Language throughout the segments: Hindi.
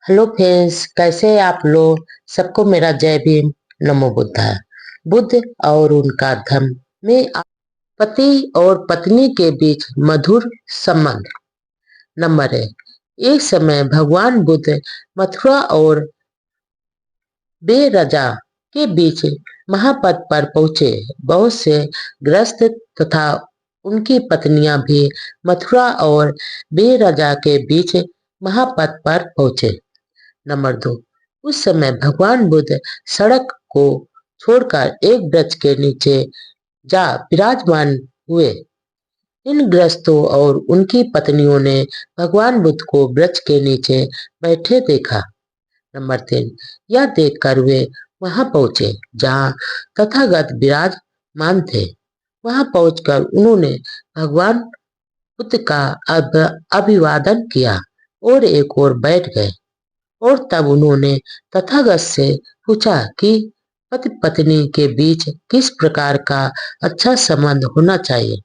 हेलो फ्रेंड्स, कैसे हैं आप लोग। सबको मेरा जय भीम। नमो बुद्धा। बुद्ध और उनका धर्म में पति और पत्नी के बीच मधुर संबंध। नंबर है। एक समय भगवान बुद्ध मथुरा और बेरजा के बीच महापथ पर पहुंचे। बहुत से ग्रस्त तथा उनकी पत्नियां भी मथुरा और बेरजा के बीच महापथ पर पहुंचे। नंबर 2। उस समय भगवान बुद्ध सड़क को छोड़कर एक वृक्ष के नीचे जा विराजमान हुए। इन ग्रस्तों और उनकी पत्नियों ने भगवान बुद्ध को वृक्ष के नीचे बैठे देखा। नंबर 3। यह देखकर वे वहां पहुंचे जहां तथागत विराजमान थे। वहां पहुंचकर उन्होंने भगवान बुद्ध का अभिवादन किया और एक ओर बैठ गए। और तब उन्होंने तथागत से पूछा कि पति पत्नी के बीच किस प्रकार का अच्छा संबंध होना चाहिए।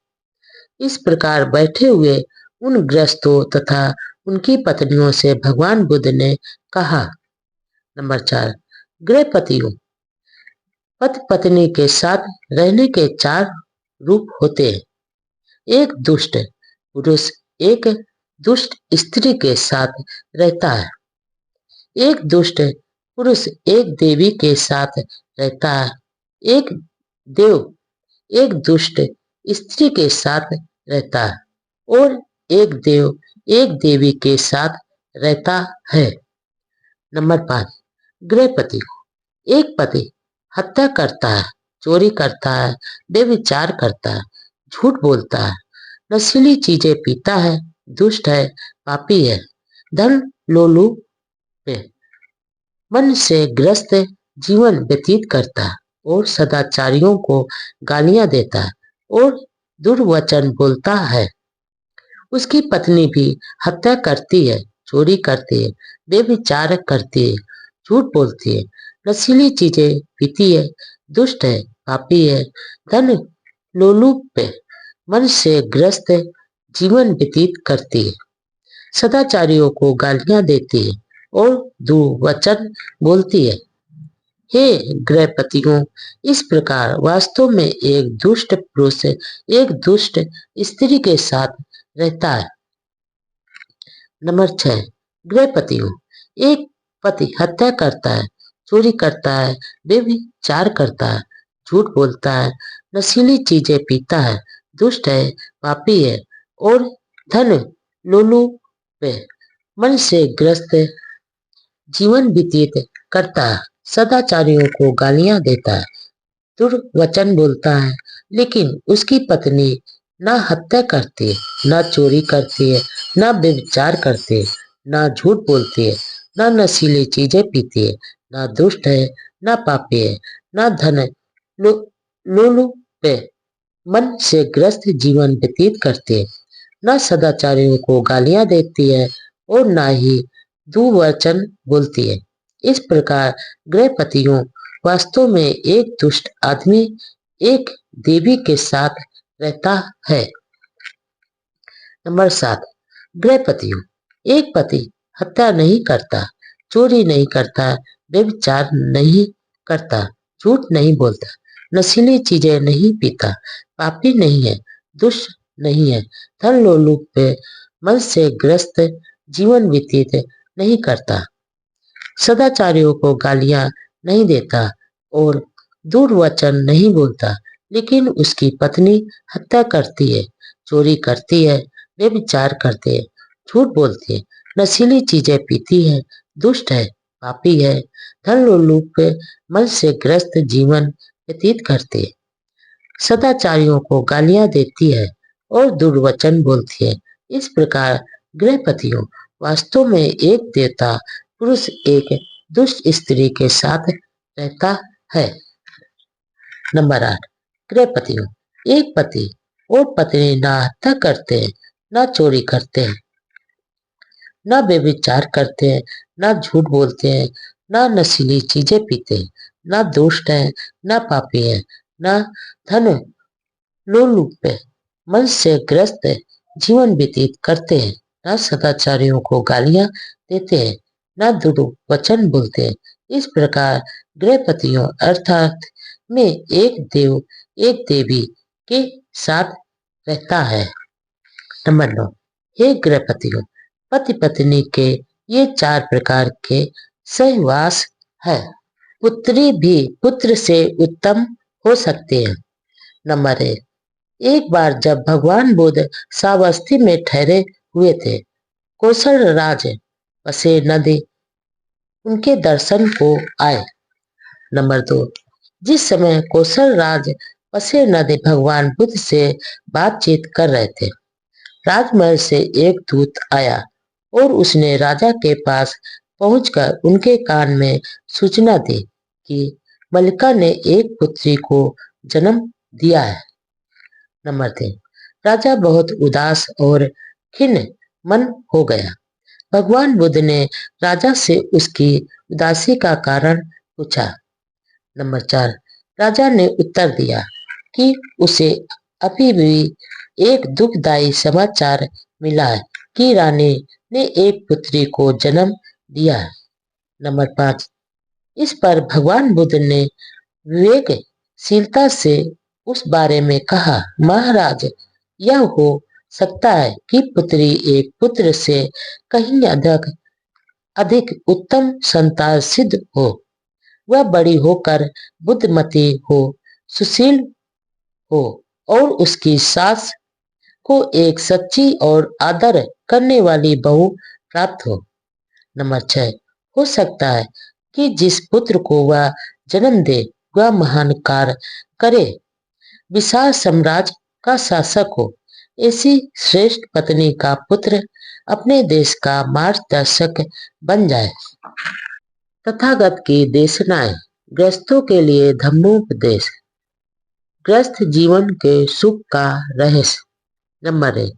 इस प्रकार बैठे हुए उन गृहस्थों तथा उनकी पत्नियों से भगवान बुद्ध ने कहा। नंबर 4। गृहपतियों। पति पत्नी के साथ रहने के 4 रूप होते हैं। एक दुष्ट पुरुष एक दुष्ट स्त्री के साथ रहता है। एक दुष्ट पुरुष एक देवी के साथ रहता है। एक देव एक दुष्ट स्त्री के साथ रहता है और एक देव एक देवी के साथ रहता है। नंबर 5। गृहपति। एक पति हत्या करता है, चोरी करता है, व्यभिचार करता है, झूठ बोलता है, नशीली चीजें पीता है, दुष्ट है, पापी है, धन लोलुप है, मन से ग्रस्त जीवन व्यतीत करता है और सदाचारियों को गालियां देता है और दुर्वचन बोलता है। उसकी पत्नी भी हत्या करती है, चोरी करती है, व्यभिचार करती है, झूठ बोलती है, नशीली चीजें पीती है, दुष्ट है, पापी है, धन लोलुप है, मन से ग्रस्त जीवन व्यतीत करती है, सदाचारियों को गालियां देती है और दुर्वचन बोलती है। हे गृहपतियों, इस प्रकार वास्तव में एक दुष्ट पुरुष एक दुष्ट स्त्री के साथ रहता है। नंबर 6। गृहपतियों। एक पति हत्या करता है, चोरी करता है, व्यभिचार करता है, झूठ बोलता है, नशीली चीजें पीता है, दुष्ट है, पापी है और धन लोलुप है, मन से ग्रस्त जीवन व्यतीत करता है, सदाचारियों को गालियां देता है, दुर्वचन बोलता है। लेकिन उसकी पत्नी ना हत्या करती है, ना चोरी करती है, ना व्यभिचार करती है, ना झूठ बोलती है, ना नशीली चीजें पीती है, ना दुष्ट है, ना पापी है, ना धन लोलुप है, मन से ग्रस्त जीवन व्यतीत करती है, ना सदाचारियों को गालियां देती है और ना ही दुर्वचन बोलती है। इस प्रकार गृहपतियों वास्तव में एक दुष्ट आदमी एक देवी के साथ रहता है। नंबर 7। गृहपतियों। एक पति हत्या नहीं करता, चोरी नहीं करता, व्यभिचार नहीं करता, झूठ नहीं बोलता, नशीली चीजें नहीं पीता, पापी नहीं है, दुष्ट नहीं है, धन लोलुप है, मन से ग्रस्त जीवन व्यतीत नहीं करता, सदाचारियों को गालियां नहीं देता और दुर्वचन नहीं बोलता। लेकिन उसकी पत्नी हत्या करती है, चोरी करती है, व्यभिचार करती है, झूठ बोलती है, नशीली चीजें पीती है, दुष्ट है, पापी है, धन लोलुप है, मन से ग्रस्त जीवन व्यतीत करती है, सदाचारियों को गालियां देती है और दुर्वचन बोलती है। इस प्रकार गृहपतियों वास्तव में एक देवता पुरुष एक दुष्ट स्त्री के साथ रहता है। नंबर 8। गृहपतियों। एक पति और पत्नी ना हत्या करते हैं, ना चोरी करते हैं, ना व्यभिचार करते हैं, ना झूठ बोलते हैं, ना नशीली चीजें पीते हैं, ना दुष्ट है, ना पापी है, ना धन लोलुप है, मन से ग्रस्त जीवन व्यतीत करते हैं, ना सदाचारियों को गालियां देते हैं। न दुर्वचन बोलते। इस प्रकार गृहपतियों अर्थात में एक देव एक देवी के साथ रहता है। नंबर 9, हे गृहपतियों, पति पत्नी के ये 4 प्रकार के सहवास है। पुत्री भी पुत्र से उत्तम हो सकते हैं। नंबर 1, एक बार जब भगवान बुद्ध सावस्ती में ठहरे हुए थे, कौशल राज पसे नदी उनके दर्शन को आए। नंबर 2, जिस समय कौशल राज पसे नदी भगवान बुद्ध से बातचीत कर रहे थे, राजमहल से एक दूत आया और उसने राजा के पास पहुंचकर उनके कान में सूचना दी कि मल्लिका ने एक पुत्री को जन्म दिया है। नंबर 3, राजा बहुत उदास और खिन्न मन हो गया। भगवान बुद्ध ने राजा से उसकी उदासी का कारण पूछा। नंबर 4, राजा ने उत्तर दिया कि उसे अभी भी एक दुखदायी समाचार मिला है कि रानी ने एक पुत्री को जन्म दिया है। नंबर 5, इस पर भगवान बुद्ध ने विवेकशीलता से उस बारे में कहा, महाराज, यह हो सकता है कि पुत्री एक पुत्र से कहीं अधिक उत्तम संतान सिद्ध हो। वह बड़ी होकर बुद्धिमती हो, सुशील हो और उसकी सास को एक सच्ची और आदर करने वाली बहू प्राप्त हो। नंबर 6, हो सकता है कि जिस पुत्र को वह जन्म दे वह महान कार्य करे, विशाल साम्राज्य का शासक हो। ऐसी श्रेष्ठ पत्नी का पुत्र अपने देश का मार्गदर्शक बन जाए। तथागत की देशनाएं, गृहस्थों के लिए धम्मोपदेश, गृहस्थ जीवन के सुख का रहस्य। नंबर 1,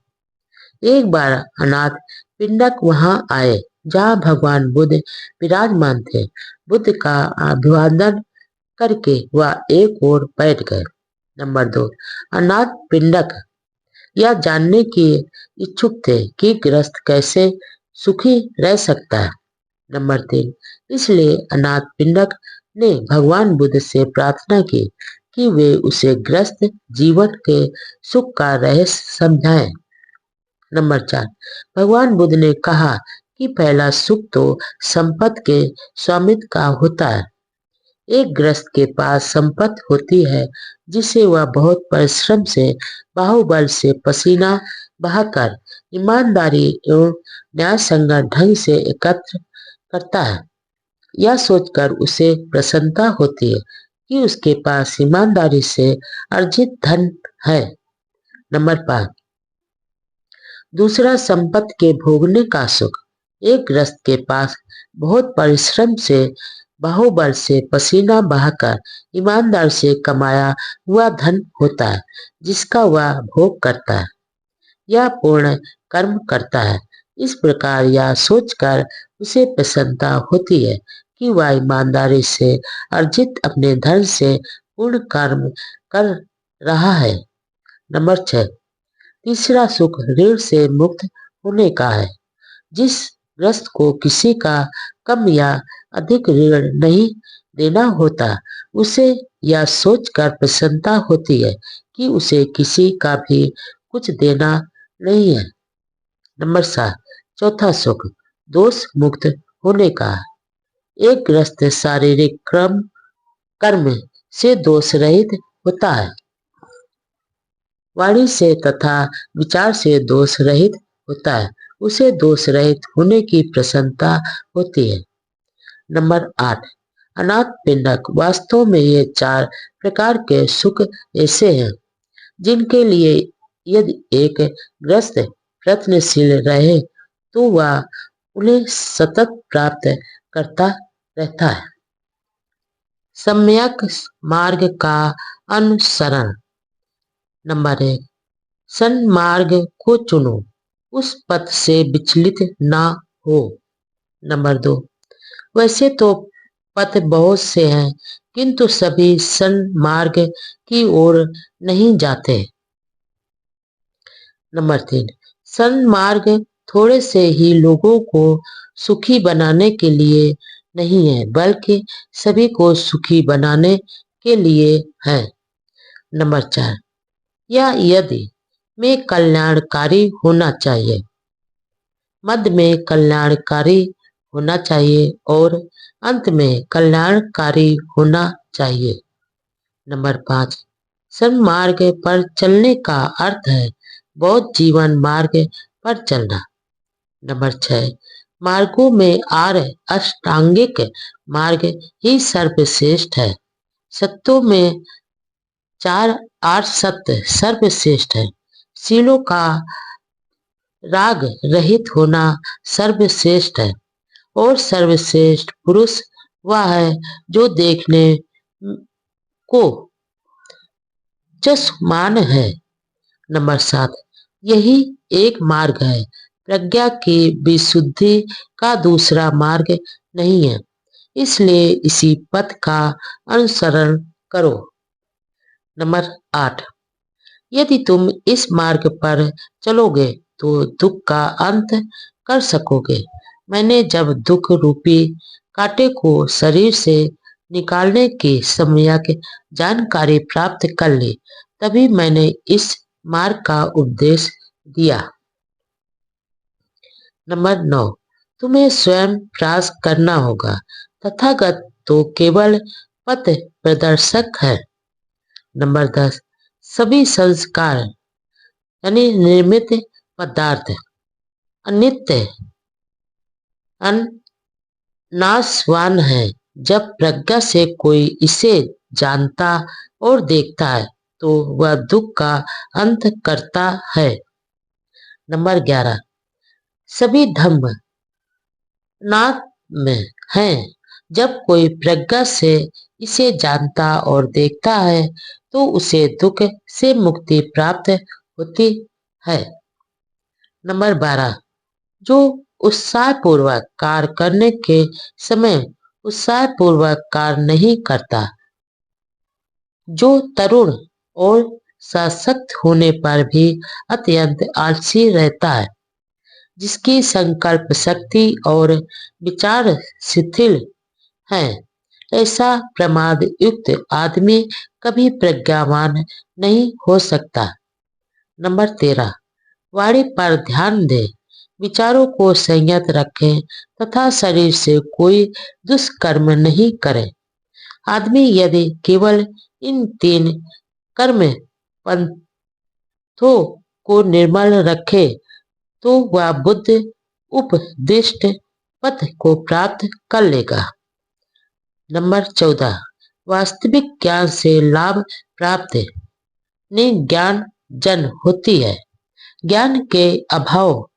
एक बार अनाथ पिंडक वहां आए जहां भगवान बुद्ध विराजमान थे। बुद्ध का अभिवादन करके वह एक ओर बैठ गए। नंबर 2, अनाथ पिंडक यह जानने के इच्छुक थे कि गृहस्थ कैसे सुखी रह सकता है। नंबर 3, इसलिए अनाथ पिंडक ने भगवान बुद्ध से प्रार्थना की कि वे उसे गृहस्थ जीवन के सुख का रहस्य समझाएं। नंबर 4, भगवान बुद्ध ने कहा कि पहला सुख तो संपत्ति के स्वामित्व का होता है। एक गृहस्थ के पास संपत्ति होती है जिसे वह बहुत परिश्रम से, बाहुबल से, पसीना बहाकर, ईमानदारी एवं न्यायसंगत ढंग से एकत्र करता है। यह सोचकर उसे प्रसन्नता होती है कि उसके पास ईमानदारी से अर्जित धन है। नंबर 5, दूसरा संपत्ति के भोगने का सुख। एक गृहस्थ के पास बहुत परिश्रम से, बाहुबल से, पसीना बहाकर, ईमानदार से कमाया हुआ धन होता है जिसका वह भोग करता है या पूर्ण कर्म करता है। इस प्रकार यह सोचकर उसे प्रसन्नता होती है कि वह ईमानदारी से अर्जित अपने धन से पूर्ण कर्म कर रहा है। नंबर 6, तीसरा सुख ऋण से मुक्त होने का है। जिस गृहस्थ को किसी का कम या अधिक ऋण नहीं देना होता, उसे यह सोचकर प्रसन्नता होती है कि उसे किसी का भी कुछ देना नहीं है। नंबर 7, चौथा सुख दोष मुक्त होने का है। एक गृहस्थ शारीरिक कर्म से दोष रहित होता है, वाणी से तथा विचार से दोष रहित होता है। उसे दोष रहित होने की प्रसन्नता होती है। नंबर 8, अनाथ पिंडक, वास्तव में ये 4 प्रकार के सुख ऐसे हैं जिनके लिए यदि एक गृहस्थ प्रयत्नशील रहे तो वह उन्हें सतत प्राप्त करता रहता है। सम्यक मार्ग का अनुसरण। नंबर 1, सन्मार्ग को चुनो, उस पथ से विचलित ना हो। नंबर 2, वैसे तो पथ बहुत से हैं किंतु सभी सन्मार्ग की ओर नहीं जाते। नंबर 3, सन्मार्ग थोड़े से ही लोगों को सुखी बनाने के लिए नहीं है, बल्कि सभी को सुखी बनाने के लिए है। नंबर 4, या यदि मैं कल्याणकारी होना चाहिए, मध्य में कल्याणकारी होना चाहिए और अंत में कल्याणकारी होना चाहिए। नंबर 5, सन्मार्ग पर चलने का अर्थ है बौद्ध जीवन मार्ग पर चलना। नंबर 6, मार्गों में आर्य अष्टांगिक मार्ग ही सर्वश्रेष्ठ है। सत्यों में 4 आर्य सत्य सर्वश्रेष्ठ है। शीलों का राग रहित होना सर्वश्रेष्ठ है और सर्वश्रेष्ठ पुरुष वह है जो देखने को चश्मान है। नंबर 7, यही एक मार्ग है, प्रज्ञा की विशुद्धि का दूसरा मार्ग नहीं है, इसलिए इसी पथ का अनुसरण करो। नंबर 8, यदि तुम इस मार्ग पर चलोगे तो दुख का अंत कर सकोगे। मैंने जब दुख रूपी कांटे को शरीर से निकालने की सम्यक जानकारी प्राप्त कर ली, तभी मैंने इस मार्ग का उपदेश दिया। नंबर 9, तुम्हें स्वयं प्रयास करना होगा। तथागत तो केवल पथ प्रदर्शक है। नंबर 10, सभी संस्कार यानी निर्मित पदार्थ अनित्य नाशवान है। जब प्रज्ञा से कोई इसे जानता और देखता है तो वह दुख का अंत करता है। नंबर 11, सभी धम्म नाथ में है। जब कोई प्रज्ञा से इसे जानता और देखता है तो उसे दुख से मुक्ति प्राप्त होती है। नंबर 12, जो उत्साहपूर्वक कार्य करने के समय उत्साहपूर्वक कार्य नहीं करता, जो तरुण और सशक्त होने पर भी अत्यंत आलसी रहता है, जिसकी संकल्प शक्ति और विचार शिथिल है, ऐसा प्रमाद युक्त आदमी कभी प्रज्ञावान नहीं हो सकता। नंबर 13, वाणी पर ध्यान दे, विचारों को संयत रखें तथा शरीर से कोई दुष्कर्म नहीं करें। आदमी यदि केवल इन 3 कर्म पंथों को निर्मल रखे तो वह बुद्ध उपदिष्ट पथ को प्राप्त कर लेगा। नंबर 14, वास्तविक ज्ञान से लाभ प्राप्त ज्ञान जन होती है। ज्ञान के अभाव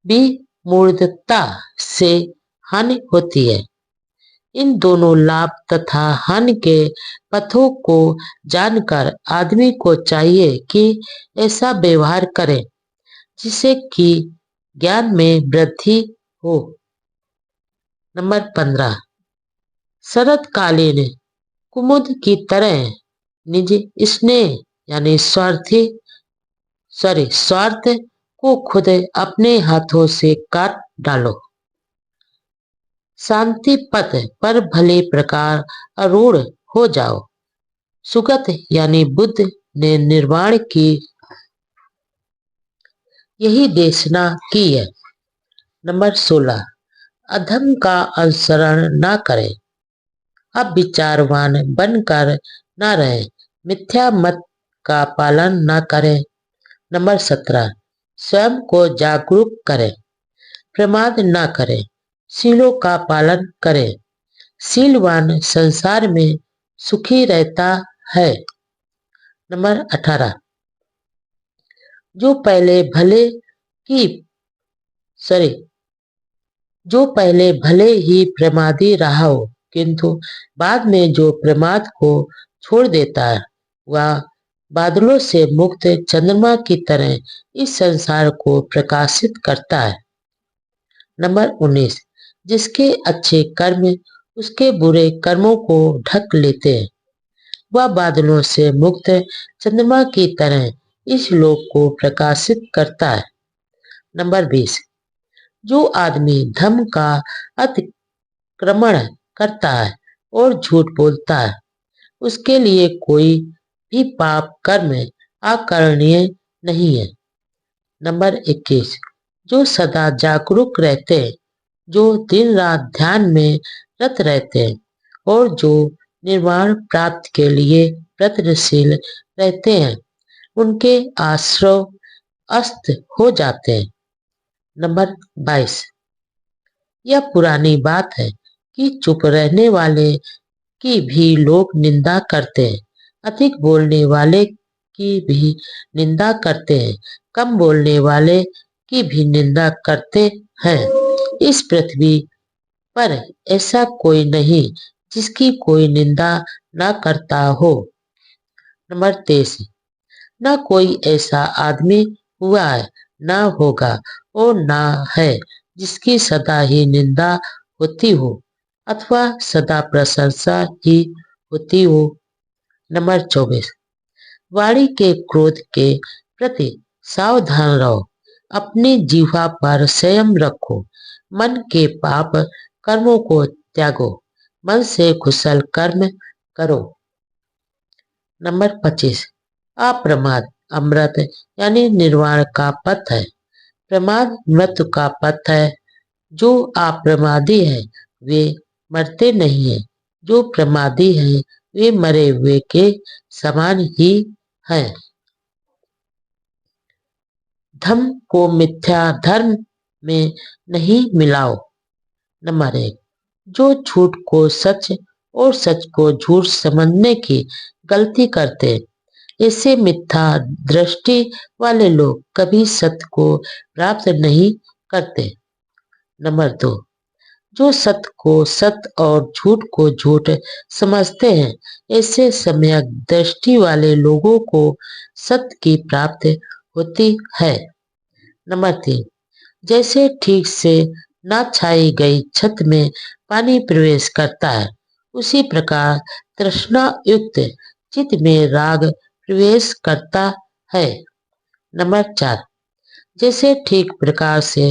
विमूढ़ता से हानि होती है। इन दोनों लाभ तथा हानि के पथों को जानकर आदमी को चाहिए कि ऐसा व्यवहार करे जिससे कि ज्ञान में वृद्धि हो। नंबर 15, शरतकालीन कुमुद की तरह निज स्नेह यानी स्वार्थ को खुद अपने हाथों से काट डालो। शांति पथ पर भले प्रकार आरूढ़ हो जाओ। सुगत यानी बुद्ध ने निर्वाण की यही देशना की है। नंबर 16, अधम का अनुसरण न करें, अब विचारवान बनकर न रहे, मिथ्या मत का पालन न करें। नंबर 17, स्वयं को जागरूक करें, प्रमाद न करें, शीलों का पालन करें। शीलवान संसार में सुखी रहता है। नंबर 18, जो पहले भले ही प्रमादी रहा हो, किंतु बाद में जो प्रमाद को छोड़ देता है, वह बादलों से मुक्त चंद्रमा की तरह इस संसार को प्रकाशित करता है। नंबर 19, जिसके अच्छे कर्म उसके बुरे कर्मों को ढक लेते हैं, वह बादलों से मुक्त चंद्रमा की तरह इस लोक को प्रकाशित करता है। नंबर 20, जो आदमी धर्म का अतिक्रमण करता है और झूठ बोलता है, उसके लिए कोई भी पाप कर्म आकरणीय नहीं है। नंबर 21, जो सदा जागरूक रहते हैं, जो दिन रात ध्यान में रत रहते हैं और जो निर्वाण प्राप्ति के लिए प्रयत्नशील रहते हैं, उनके आश्रव अस्त हो जाते हैं। नंबर 22, यह पुरानी बात है कि चुप रहने वाले की भी लोग निंदा करते हैं, अधिक बोलने वाले की भी निंदा करते हैं, कम बोलने वाले की भी निंदा करते हैं। इस पृथ्वी पर ऐसा कोई नहीं जिसकी कोई निंदा न करता हो। नंबर 23, न कोई ऐसा आदमी हुआ है, न होगा और न है जिसकी सदा ही निंदा होती हो अथवा सदा प्रशंसा ही होती हो। नंबर 24, वाणी के क्रोध के प्रति सावधान रहो, अपनी जीवा पर संयम रखो, मन के पाप कर्मों को त्यागो, मन से कुशल कर्म करो। नंबर 25, अप्रमाद अमृत यानी निर्वाण का पथ है, प्रमाद मृत्यु का पथ है। जो अप्रमादी है वे मरते नहीं है, जो प्रमादी है वे मरे हुए के समान ही है। धर्म को मिथ्या धर्म में नहीं मिलाओ। नंबर 1, जो झूठ को सच और सच को झूठ समझने की गलती करते हैं, ऐसे मिथ्या दृष्टि वाले लोग कभी सत्य को प्राप्त नहीं करते। नंबर 2, जो सत्य को सत्य और झूठ को झूठ समझते हैं, ऐसे सम्यक दृष्टि वाले लोगों को सत्य की प्राप्ति होती है। नंबर 3, जैसे ठीक से न छाई गई छत में पानी प्रवेश करता है, उसी प्रकार तृष्णा युक्त चित्त में राग प्रवेश करता है। नंबर 4, जैसे ठीक प्रकार से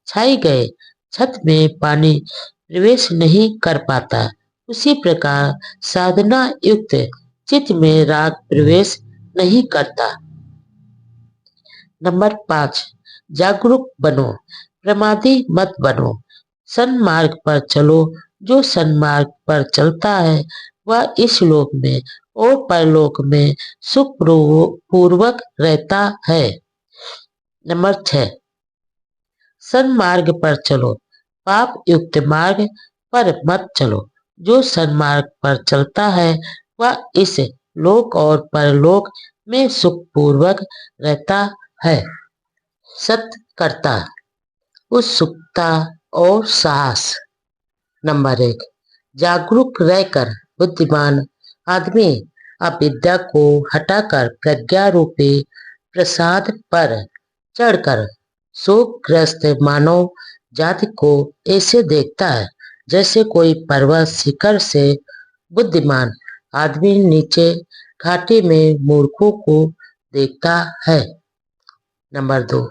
छाई गए छत में पानी प्रवेश नहीं कर पाता, उसी प्रकार साधना युक्त चित्त में राग प्रवेश नहीं करता। नंबर 5, जागरूक बनो, प्रमादी मत बनो, सन्मार्ग पर चलो। जो सन्मार्ग पर चलता है वह इस लोक में और परलोक में सुख पूर्वक रहता है। नंबर 6, सन्मार्ग पर चलो, पाप युक्त मार्ग पर मत चलो। जो सन्मार्ग पर चलता है वह इस लोक और परलोक में सुख पूर्वक रहता है। सत्य करता, उत्सुकता और साहस। नंबर 1, जागरूक रहकर बुद्धिमान आदमी अविद्या को हटाकर प्रज्ञा रूपी प्रसाद पर चढ़कर शोकग्रस्त मानव जाति को ऐसे देखता है जैसे कोई पर्वत शिखर से बुद्धिमान आदमी नीचे घाटी में मूर्खों को देखता है। नंबर 2,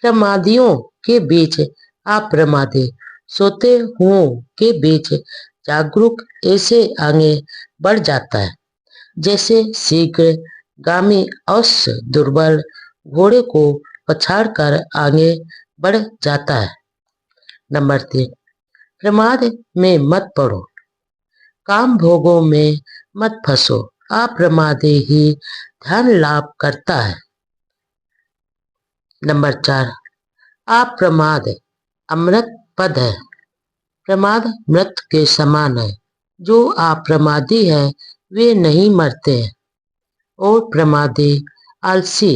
प्रमादियों के बीच अप्रमादी, सोते हुओं के बीच जागरूक ऐसे आगे बढ़ जाता है जैसे शीघ्र गामी अश्व दुर्बल घोड़े को पछाड़कर आगे बढ़ जाता है। नंबर 3, प्रमाद में मत पड़ो, काम भोगों में मत फंसो, अप्रमादी ही ध्यान लाभ करता है। नंबर 4, अप्रमाद अमृत पद है, प्रमाद मृत के समान है। जो अप्रमादी है वे नहीं मरते हैं और प्रमादी आलसी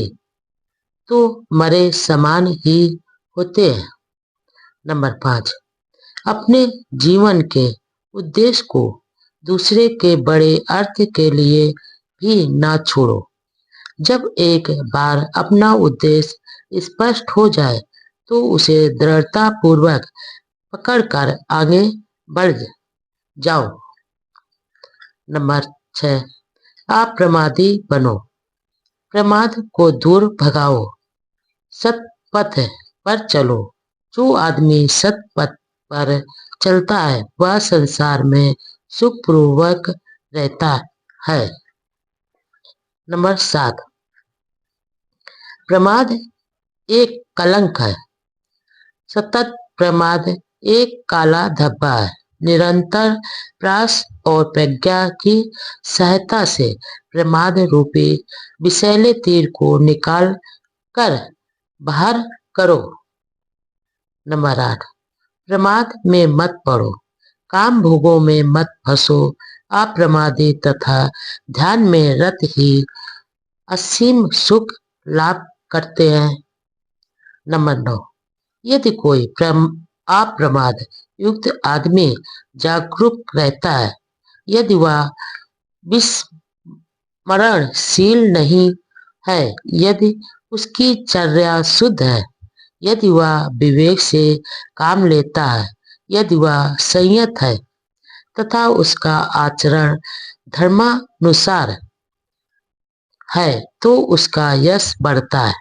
तो मरे समान ही होते हैं। नंबर 5, अपने जीवन के उद्देश्य को दूसरे के बड़े अर्थ के लिए भी ना छोड़ो। जब एक बार अपना उद्देश्य स्पष्ट हो जाए तो उसे दृढ़ता पूर्वक पकड़कर आगे बढ़ जाओ। नंबर 6, अप्रमादी बनो, प्रमाद को दूर भगाओ, सत्पथ पर चलो, जो आदमी सत पथ पर चलता है वह संसार में सुखपूर्वक रहता है। नंबर 7, प्रमाद एक कलंक है। सतत प्रमाद एक काला धब्बा है। निरंतर प्रयास और प्रज्ञा की सहायता से प्रमाद रूपी विषैले तीर को निकाल कर बाहर करो। नंबर 8, प्रमाद में मत पड़ो, काम भोगों में मत फंसो, अप्रमादी तथा ध्यान में रत ही असीम सुख लाभ करते हैं। नंबर 9, यदि कोई अप्रमाद युक्त आदमी जागरूक रहता है, यदि वह विस्मरणशील नहीं है, यदि उसकी चर्या शुद्ध है, यदि वह विवेक से काम लेता है, यदि वह संयत है तथा उसका आचरण धर्मानुसार है तो उसका यश बढ़ता है।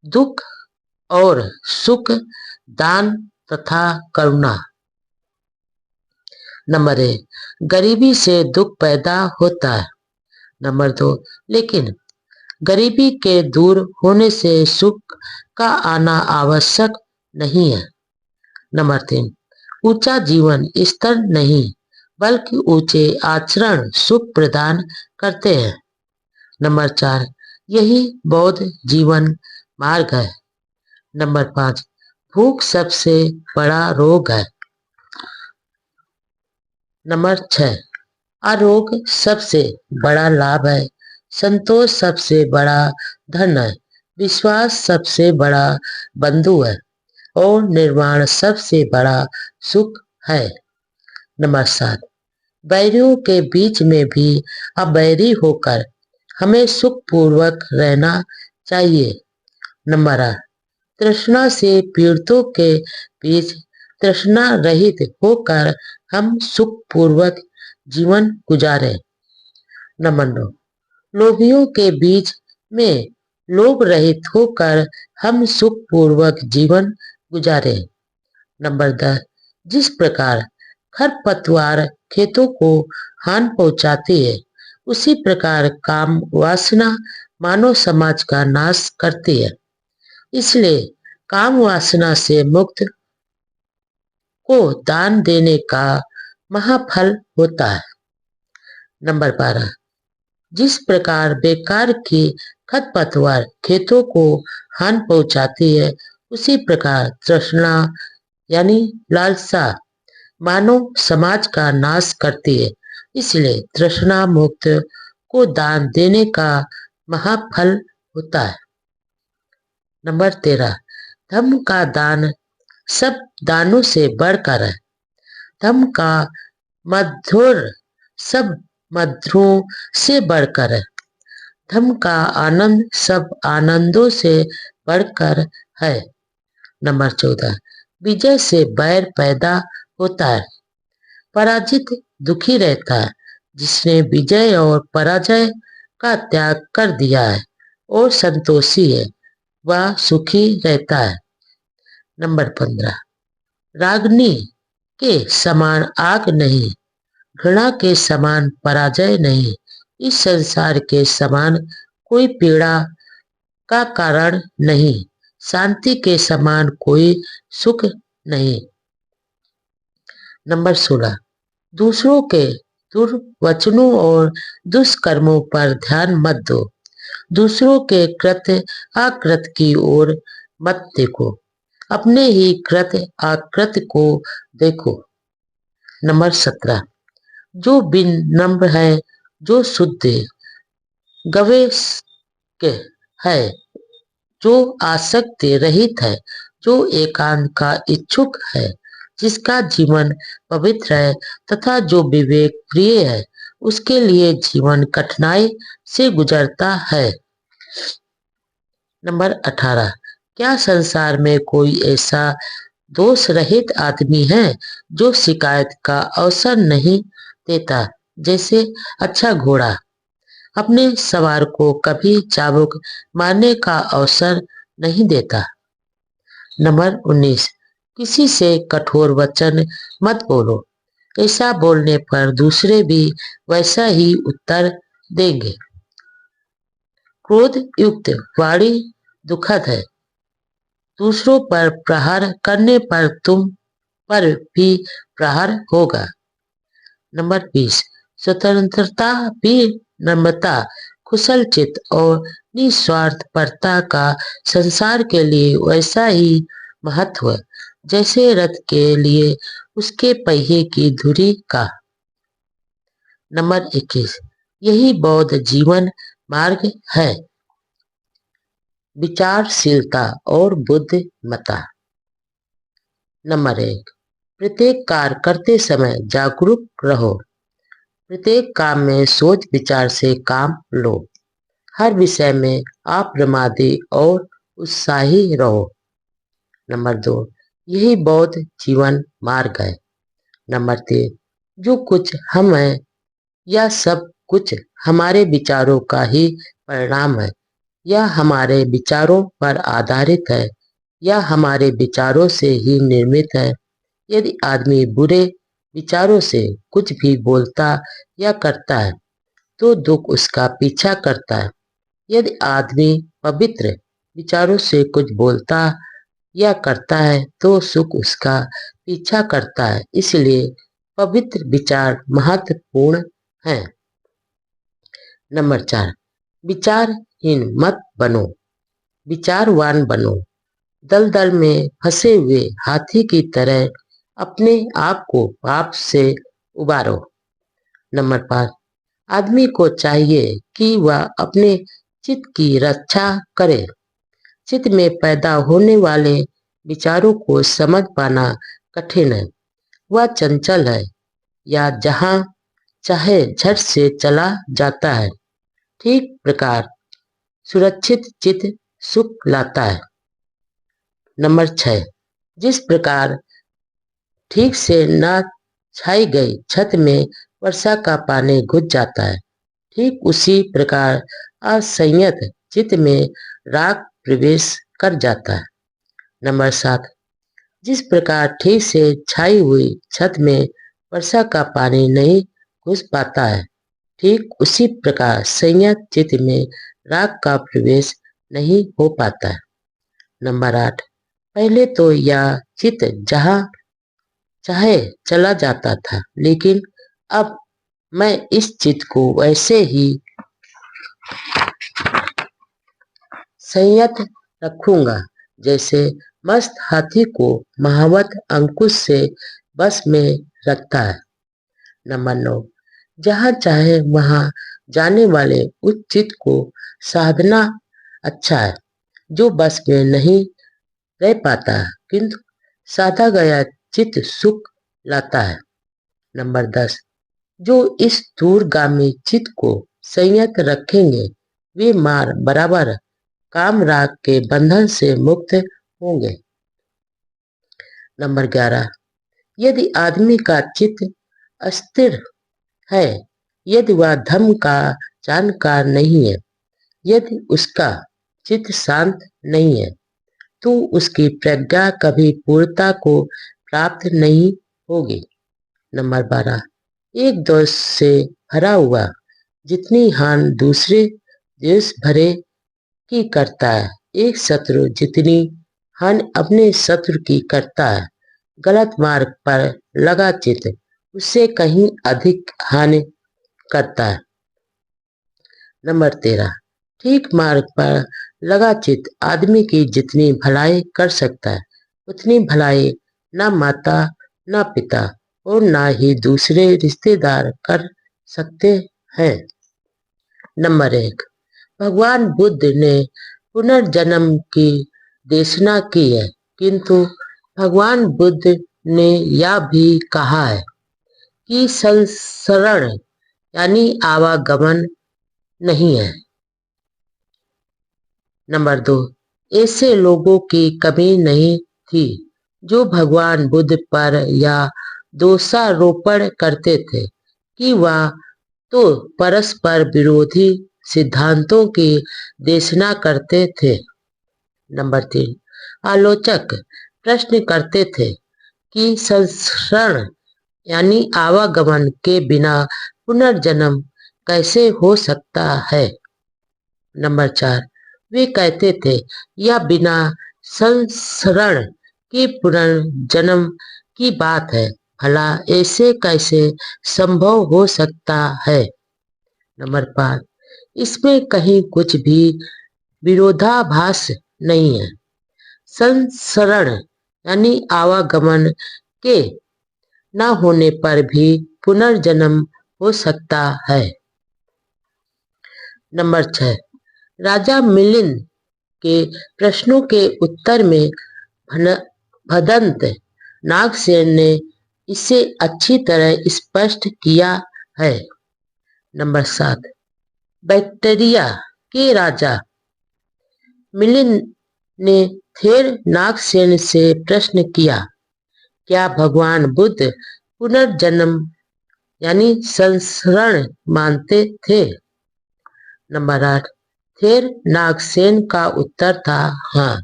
दुख और सुख, दान तथा करुणा। नंबर 1, गरीबी से दुख पैदा होता है। नंबर 2, लेकिन गरीबी के दूर होने से सुख का आना आवश्यक नहीं है। नंबर 3, ऊंचा जीवन स्तर नहीं बल्कि ऊंचे आचरण सुख प्रदान करते हैं। नंबर 4, यही बौद्ध जीवन मार्ग है। नंबर 5, भूख सबसे बड़ा रोग है। नंबर 6, आरोग सबसे बड़ा लाभ है। संतोष सबसे बड़ा धन है। विश्वास सबसे बड़ा बंधु है और निर्वाण सबसे बड़ा सुख है। नंबर 7, बैरियों के बीच में भी अबैरी होकर हमें सुखपूर्वक रहना चाहिए। नंबर 8, तृष्णा से पीड़ितों के बीच तृष्णा रहित होकर हम सुखपूर्वक जीवन गुजारें। नंबर 9, लोभियों के बीच में लोभ रहित होकर हम सुखपूर्वक जीवन गुजारें। नंबर 10, जिस प्रकार खरपतवार खेतों को हानि पहुंचाती है, उसी प्रकार काम वासना मानव समाज का नाश करती है। इसलिए काम वासना से मुक्त को दान देने का महाफल होता है। नंबर 12, जिस प्रकार बेकार की खरपतवार खेतों को हानि पहुंचाती है, उसी प्रकार तृष्णा यानी लालसा मानव समाज का नाश करती है। इसलिए तृष्णा मुक्त को दान देने का महाफल होता है। नंबर 13, धर्म का दान सब दानों से बढ़कर है। धर्म का मधुर सब मधुरों से बढ़कर है। धर्म का आनंद सब आनंदों से बढ़कर है। नंबर 14, विजय से बैर पैदा होता है। पराजित दुखी रहता है। जिसने विजय और पराजय का त्याग कर दिया है और संतोषी है, वह सुखी रहता है। नंबर 15, रागनी के समान आग नहीं, घृणा के समान पराजय नहीं, इस संसार के समान कोई पीड़ा का कारण नहीं, शांति के समान कोई सुख नहीं। नंबर 16, दूसरों के दुर्वचनों और दुष्कर्मों पर ध्यान मत दो। दूसरों के कृत्य अकृत्य की ओर मत देखो, अपने ही कृत्य अकृत्य को देखो। नंबर 17, जो विनम्र है, जो शुद्ध गवेश है, जो आसक्ति रहित है, जो एकांत का इच्छुक है, जिसका जीवन पवित्र है तथा जो विवेक प्रिय है, उसके लिए जीवन कठिनाई से गुजरता है। नंबर 18, क्या संसार में कोई ऐसा दोष रहित आदमी है जो शिकायत का अवसर नहीं देता? जैसे अच्छा घोड़ा अपने सवार को कभी चाबुक मारने का अवसर नहीं देता। नंबर 19, किसी से कठोर वचन मत बोलो। ऐसा बोलने पर दूसरे भी वैसा ही उत्तर देंगे। क्रोध युक्त वाणी दुखद है। दूसरों पर प्रहार करने पर तुम पर भी प्रहार होगा। नंबर 20, स्वतंत्रता भी नम्रता, कुशल चित और निस्वार्थपरता का संसार के लिए वैसा ही महत्व जैसे रथ के लिए उसके पहिए की धुरी का। नंबर 21, यही बौद्ध जीवन मार्ग है। विचारशीलता और बुद्धिमत्ता। नंबर 1, प्रत्येक कार्य करते समय जागरूक रहो। प्रत्येक काम में सोच विचार से काम लो। हर विषय में अप्रमादी और उत्साही रहो। नंबर 2, यही बौद्ध जीवन मार्ग है। नंबर 3, जो कुछ हम हैं यह सब कुछ हमारे विचारों का ही परिणाम है। यह हमारे विचारों पर आधारित है। यह हमारे विचारों से ही निर्मित है। यदि आदमी बुरे विचारों से कुछ भी बोलता या करता है तो दुख उसका पीछा करता है। यदि आदमी पवित्र विचारों से कुछ बोलता या करता है तो सुख उसका पीछा करता है। इसलिए पवित्र विचार महत्वपूर्ण हैं। नंबर 4, विचारहीन मत बनो, विचारवान बनो। दलदल में फंसे हुए हाथी की तरह अपने आप को पाप से उबारो। नंबर 5, आदमी को चाहिए कि वह अपने चित्त की रक्षा करे। चित्त में पैदा होने वाले विचारों को समझ पाना कठिन है। वह चंचल है या जहां चाहे झट से चला जाता है। ठीक प्रकार सुरक्षित चित्त सुख लाता है। नंबर 6, जिस प्रकार ठीक से न छाई गई छत में वर्षा का पानी घुस जाता है, ठीक उसी प्रकार असंयत चित्त में राग प्रवेश कर जाता है। नंबर 7, जिस प्रकार ठीक से छाई हुई छत में वर्षा का पानी नहीं घुस पाता है, ठीक उसी प्रकार संयत चित्त में राग का प्रवेश नहीं हो पाता है। नंबर 8, पहले तो यह चित्त जहाँ चाहे चला जाता था, लेकिन अब मैं इस चित्त को वैसे ही संयत रखूंगा जैसे मस्त हाथी को महावत अंकुश से बस में रखता है। नंबर 9, जहाँ चाहे वहां जाने वाले उस चित्त को साधना अच्छा है जो बस में नहीं रह पाता है, किंतु साधा गया चित्त सुख लाता है। नंबर 10, जो इस दूरगामी चित्त को संयत रखेंगे वे मार बराबर काम राग के बंधन से मुक्त होंगे। नंबर 11, यदि आदमी का चित्त अस्थिर है, यदि वह धर्म का जानकार नहीं है, यदि उसका चित्त शांत नहीं है, तो उसकी प्रज्ञा कभी पूर्णता को प्राप्त नहीं होगी। नंबर 12, एक दोष से भरा हुआ जितनी हानि दूसरे द्वेष भरे की करता है, एक शत्रु जितनी हानि अपने शत्रु की करता है, गलत मार्ग पर लगा चित्त उससे कहीं अधिक हानि करता है। नंबर 13, ठीक मार्ग पर लगा चित्त आदमी की जितनी भलाई कर सकता है उतनी भलाई न माता न पिता और न ही दूसरे रिश्तेदार कर सकते हैं। नंबर 1, भगवान बुद्ध ने पुनर्जन्म की देशना की है, किंतु भगवान बुद्ध ने यह भी कहा है कि संसरण यानी आवागमन नहीं है। नंबर 2, ऐसे लोगों की कमी नहीं थी जो भगवान बुद्ध पर या दोषारोपण करते थे कि वह तो परस्पर विरोधी सिद्धांतों की देशना करते थे। नंबर 3, आलोचक प्रश्न करते थे कि संसरण यानी आवागमन के बिना पुनर्जन्म कैसे हो सकता है। नंबर 4, वे कहते थे यह बिना संसरण के पुनर्जन्म की बात है, भला ऐसे कैसे संभव हो सकता है। नंबर 5, इसमें कहीं कुछ भी विरोधाभास नहीं है। संसरण यानी आवागमन के न होने पर भी पुनर्जन्म हो सकता है। नंबर 6, राजा मिलिंद के प्रश्नों के उत्तर में भदंत नागसेन ने इसे अच्छी तरह स्पष्ट किया है। नंबर 7, बैक्टीरिया के राजा मिलिंद ने थेर नागसेन से प्रश्न किया, क्या भगवान बुद्ध पुनर्जन्म यानी संसरण मानते थे। नंबर 8, थेर नागसेन का उत्तर था हाँ।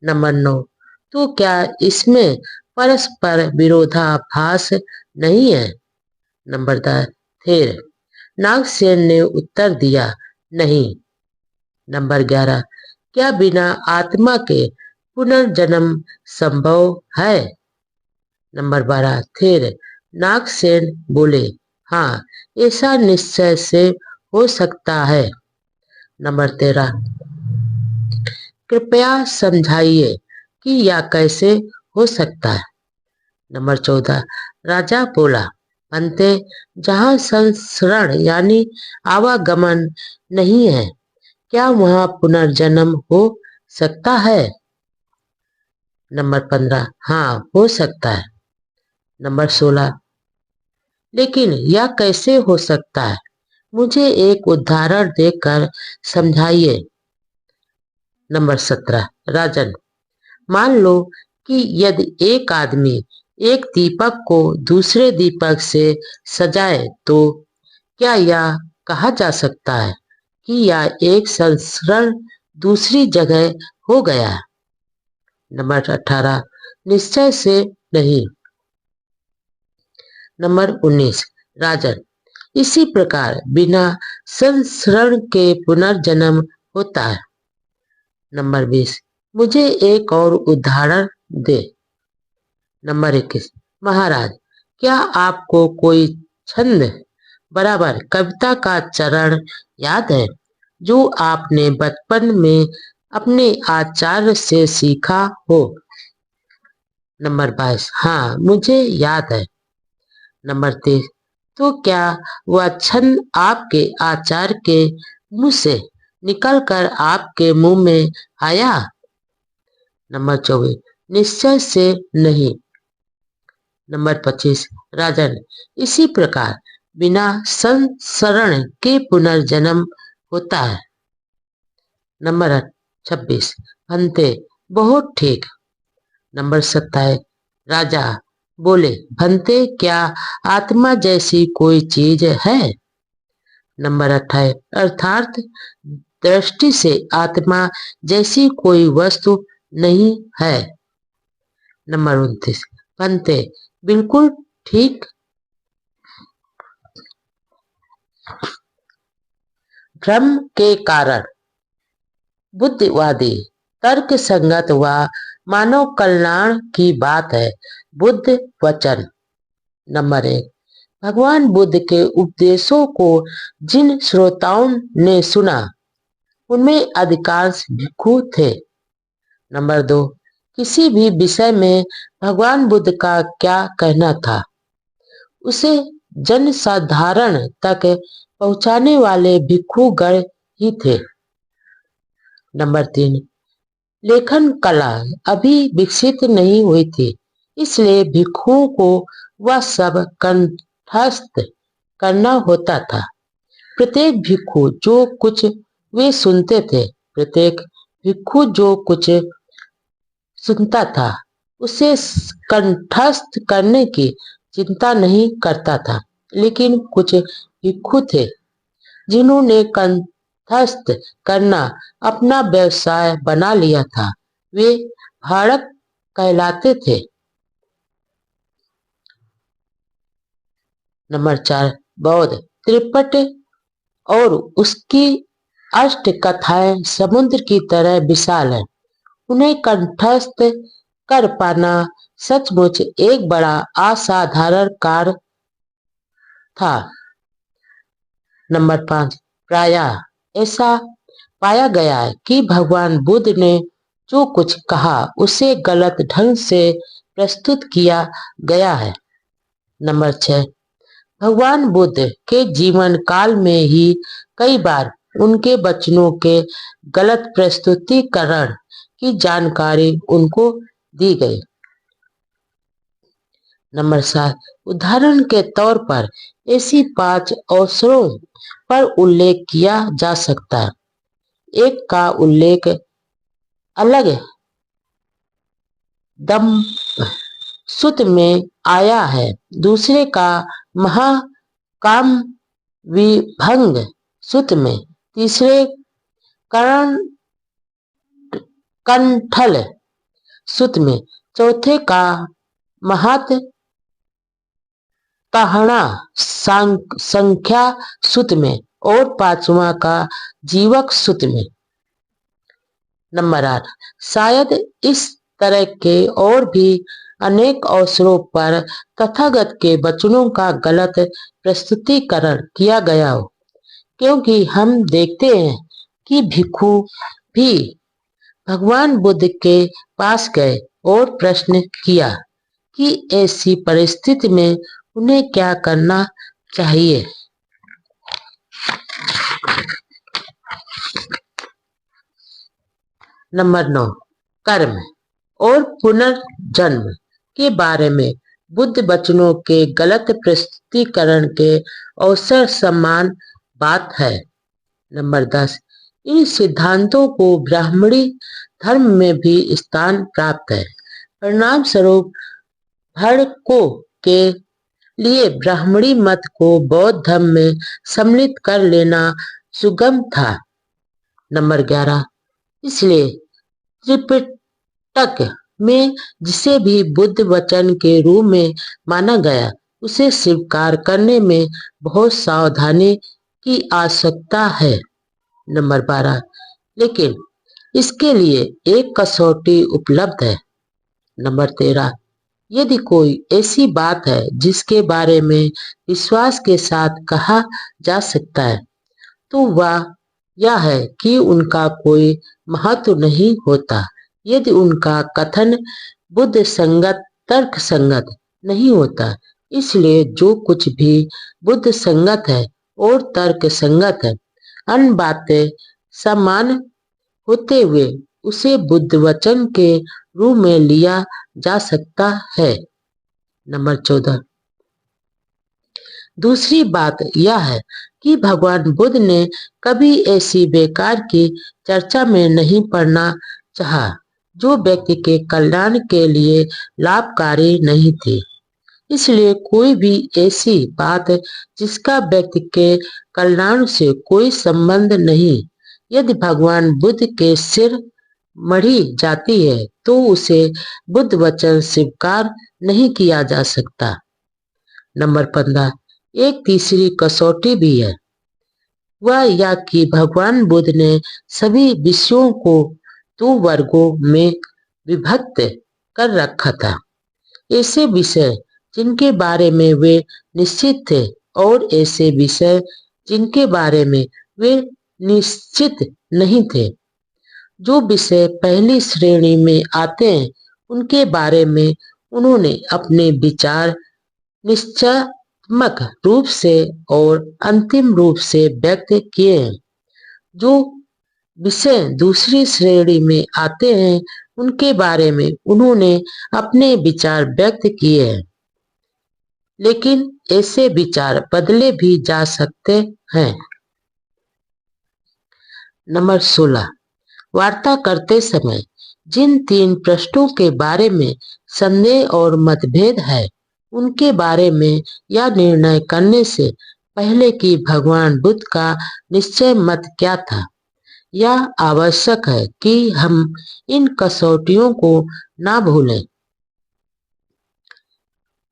नंबर 9, तो क्या इसमें परस्पर विरोधाभास नहीं है। नंबर 10, थेर नागसेन ने उत्तर दिया नहीं। नंबर 11, क्या बिना आत्मा के पुनर्जन्म संभव है। नंबर 12, थेर नागसेन बोले हाँ, ऐसा निश्चय से हो सकता है। नंबर 13, कृपया समझाइए कि यह कैसे हो सकता है। नंबर 14, राजा बोला, अंते जहाँ संसरण यानी आवागमन नहीं है, क्या वहाँ पुनर्जन्म हो सकता है। नंबर 15, हाँ हो सकता है। नंबर 16, लेकिन यह कैसे हो सकता है, मुझे एक उदाहरण देकर समझाइए। नंबर 17, राजन, मान लो कि यदि एक आदमी एक दीपक को दूसरे दीपक से सजाए तो क्या यह कहा जा सकता है कि यह एक संस्करण दूसरी जगह हो गया। नंबर 18, निश्चय से नहीं। नंबर 19, राजन, इसी प्रकार बिना संस्करण के पुनर्जन्म होता है। नंबर 20, मुझे एक और उदाहरण दे। नंबर 21, महाराज, क्या आपको कोई छंद बराबर कविता का चरण याद है जो आपने बचपन में अपने आचार्य से सीखा हो। नंबर 22, हाँ मुझे याद है। नंबर 23, तो क्या वह छंद आपके आचार्य के मुंह से निकलकर आपके मुंह में आया। नंबर 24, निश्चय से नहीं। नंबर 25, राजन, इसी प्रकार बिना संसरण के पुनर्जन्म होता है। नंबर 26, भंते, बहुत ठीक। नंबर 27, राजा बोले, भंते, क्या आत्मा जैसी कोई चीज है। नंबर 28, अर्थात दृष्टि से आत्मा जैसी कोई वस्तु नहीं है। नंबर 29, भंते, बिल्कुल ठीक। भ्रम के कारण बुद्धिवादी तर्क संगत व मानव कल्याण की बात है। बुद्ध वचन। नंबर 1, भगवान बुद्ध के उपदेशों को जिन श्रोताओं ने सुना उनमें अधिकांश भिक्षु थे। नंबर 2, किसी भी विषय में भगवान बुद्ध का क्या कहना था उसे जनसाधारण तक पहुंचाने वाले भिक्षुगण ही थे। नंबर 3, लेखन कला अभी विकसित नहीं हुई थी, इसलिए भिक्षुओं को वह सब कंठस्थ करना होता था। प्रत्येक भिक्षु जो कुछ वे सुनते थे, प्रत्येक भिक्षु जो कुछ सुनता था उसे कंठस्थ करने की चिंता नहीं करता था। लेकिन कुछ भिक्षु थे जिन्होंने ध्वस्त करना अपना व्यवसाय बना लिया था। वे भाड़क कहलाते थे। नंबर 4, बौद्ध। त्रिपट और उसकी अष्ट कथाएं समुद्र की तरह विशाल है। उन्हें कंठस्थ कर पाना सचमुच एक बड़ा असाधारण कार्य था। नंबर 5, प्रायः ऐसा पाया गया है कि भगवान बुद्ध ने जो कुछ कहा उसे गलत ढंग से प्रस्तुत किया गया है। नंबर 6, भगवान बुद्ध के जीवन काल में ही कई बार उनके वचनों के गलत प्रस्तुतिकरण की जानकारी उनको दी गई। नंबर 7, उदाहरण के तौर पर ऐसी 5 अवसरों पर उल्लेख किया जा सकता है। एक का उल्लेख अलग दम सूत में आया है, दूसरे का महाकाम विभंग सूत में, तीसरे करण कंठल सूत में, चौथे का महत कहना संख्या सूत में और 5वां का जीवक सूत में। नंबर 8, शायद इस तरह के और भी अनेक अवसरों पर तथागत के वचनों का गलत प्रस्तुतिकरण किया गया हो, क्योंकि हम देखते हैं कि भिक्षु भी भगवान बुद्ध के पास गए और प्रश्न किया कि ऐसी परिस्थिति में उन्हें क्या करना चाहिए। नंबर 9, कर्म और पुनर्जन्म के बारे में बुद्ध वचनों के गलत प्रस्तुतिकरण के अवसर समान बात है। नंबर 10, इन सिद्धांतों को ब्राह्मणी धर्म में भी स्थान प्राप्त है। परिणाम स्वरूप भड़कों के लिए ब्राह्मणी मत को बौद्ध धर्म में सम्मिलित कर लेना सुगम था। नंबर 11, इसलिए त्रिपिटक में जिसे भी बुद्ध वचन के रूप में माना गया उसे स्वीकार करने में बहुत सावधानी की आवश्यकता है। नंबर 12, लेकिन इसके लिए एक कसौटी उपलब्ध है। नंबर 13, यदि कोई ऐसी बात है जिसके बारे में विश्वास के साथ कहा जा सकता है तो वह यह है कि उनका कोई महत्व नहीं होता यदि उनका कथन बुद्ध संगत तर्क संगत नहीं होता। इसलिए जो कुछ भी बुद्ध संगत है और तर्क संगत है, अन्य बातें समान होते हुए उसे बुद्ध वचन के रूप में लिया जा सकता है। नंबर 14, दूसरी बात यह है कि भगवान बुद्ध ने कभी ऐसी बेकार की चर्चा में नहीं पड़ना चाहा जो व्यक्ति के कल्याण के लिए लाभकारी नहीं थी। इसलिए कोई भी ऐसी बात जिसका व्यक्ति के कल्याण से कोई संबंध नहीं, यदि भगवान बुद्ध के सिर मढ़ी जाती है तो उसे बुद्ध वचन स्वीकार नहीं किया जा सकता। नंबर 15, एक तीसरी कसौटी भी है, वह यह कि भगवान बुद्ध ने सभी विषयों को 2 वर्गों में विभक्त कर रखा था। ऐसे विषय जिनके बारे में वे निश्चित थे और ऐसे विषय जिनके बारे में वे निश्चित नहीं थे। जो विषय पहली श्रेणी में आते हैं उनके बारे में उन्होंने अपने विचार निश्चयात्मक रूप से और अंतिम रूप से व्यक्त किए हैं। जो विषय दूसरी श्रेणी में आते हैं उनके बारे में उन्होंने अपने विचार व्यक्त किए हैं, लेकिन ऐसे विचार बदले भी जा सकते हैं। नंबर 16, वार्ता करते समय जिन 3 प्रश्नों के बारे में संदेह और मतभेद है उनके बारे में यह निर्णय करने से पहले कि भगवान बुद्ध का निश्चय मत क्या था। यह आवश्यक है कि हम इन कसौटियों को ना भूलें।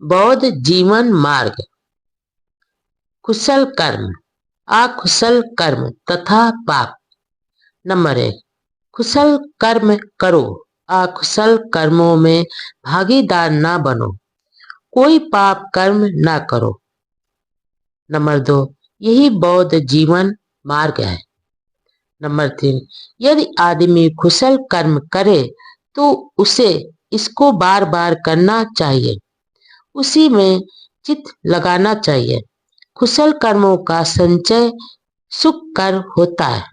बौद्ध जीवन मार्ग। कुशल कर्म, अकुशल कर्म तथा पाप। नंबर 1, कुशल कर्म करो, अकुशल कर्मों में भागीदार ना बनो, कोई पाप कर्म ना करो। नंबर 2, यही बौद्ध जीवन मार्ग है। नंबर 3, यदि आदमी कुशल कर्म करे तो उसे इसको बार बार करना चाहिए, उसी में चित्त लगाना चाहिए। कुशल कर्मों का संचय सुख कर होता है।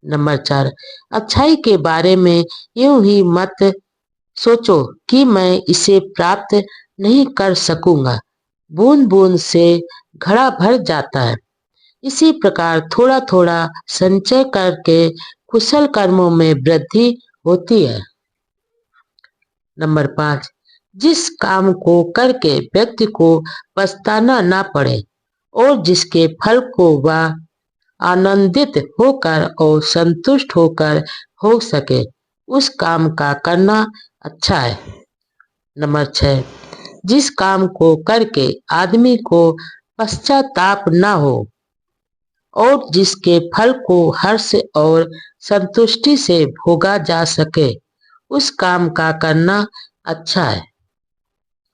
नंबर 4, अच्छाई के बारे में यूं ही मत सोचो कि मैं इसे प्राप्त नहीं कर सकूंगा। बूंद बूंद से घड़ा भर जाता है। इसी प्रकार थोड़ा थोड़ा संचय करके कुशल कर्मों में वृद्धि होती है। नंबर 5, जिस काम को करके व्यक्ति को पछताना ना पड़े और जिसके फल को वह आनंदित होकर और संतुष्ट होकर हो सके, उस काम का करना अच्छा है। नंबर 6, जिस काम को करके आदमी को पश्चाताप न हो और जिसके फल को हर्ष और संतुष्टि से भोगा जा सके, उस काम का करना अच्छा है।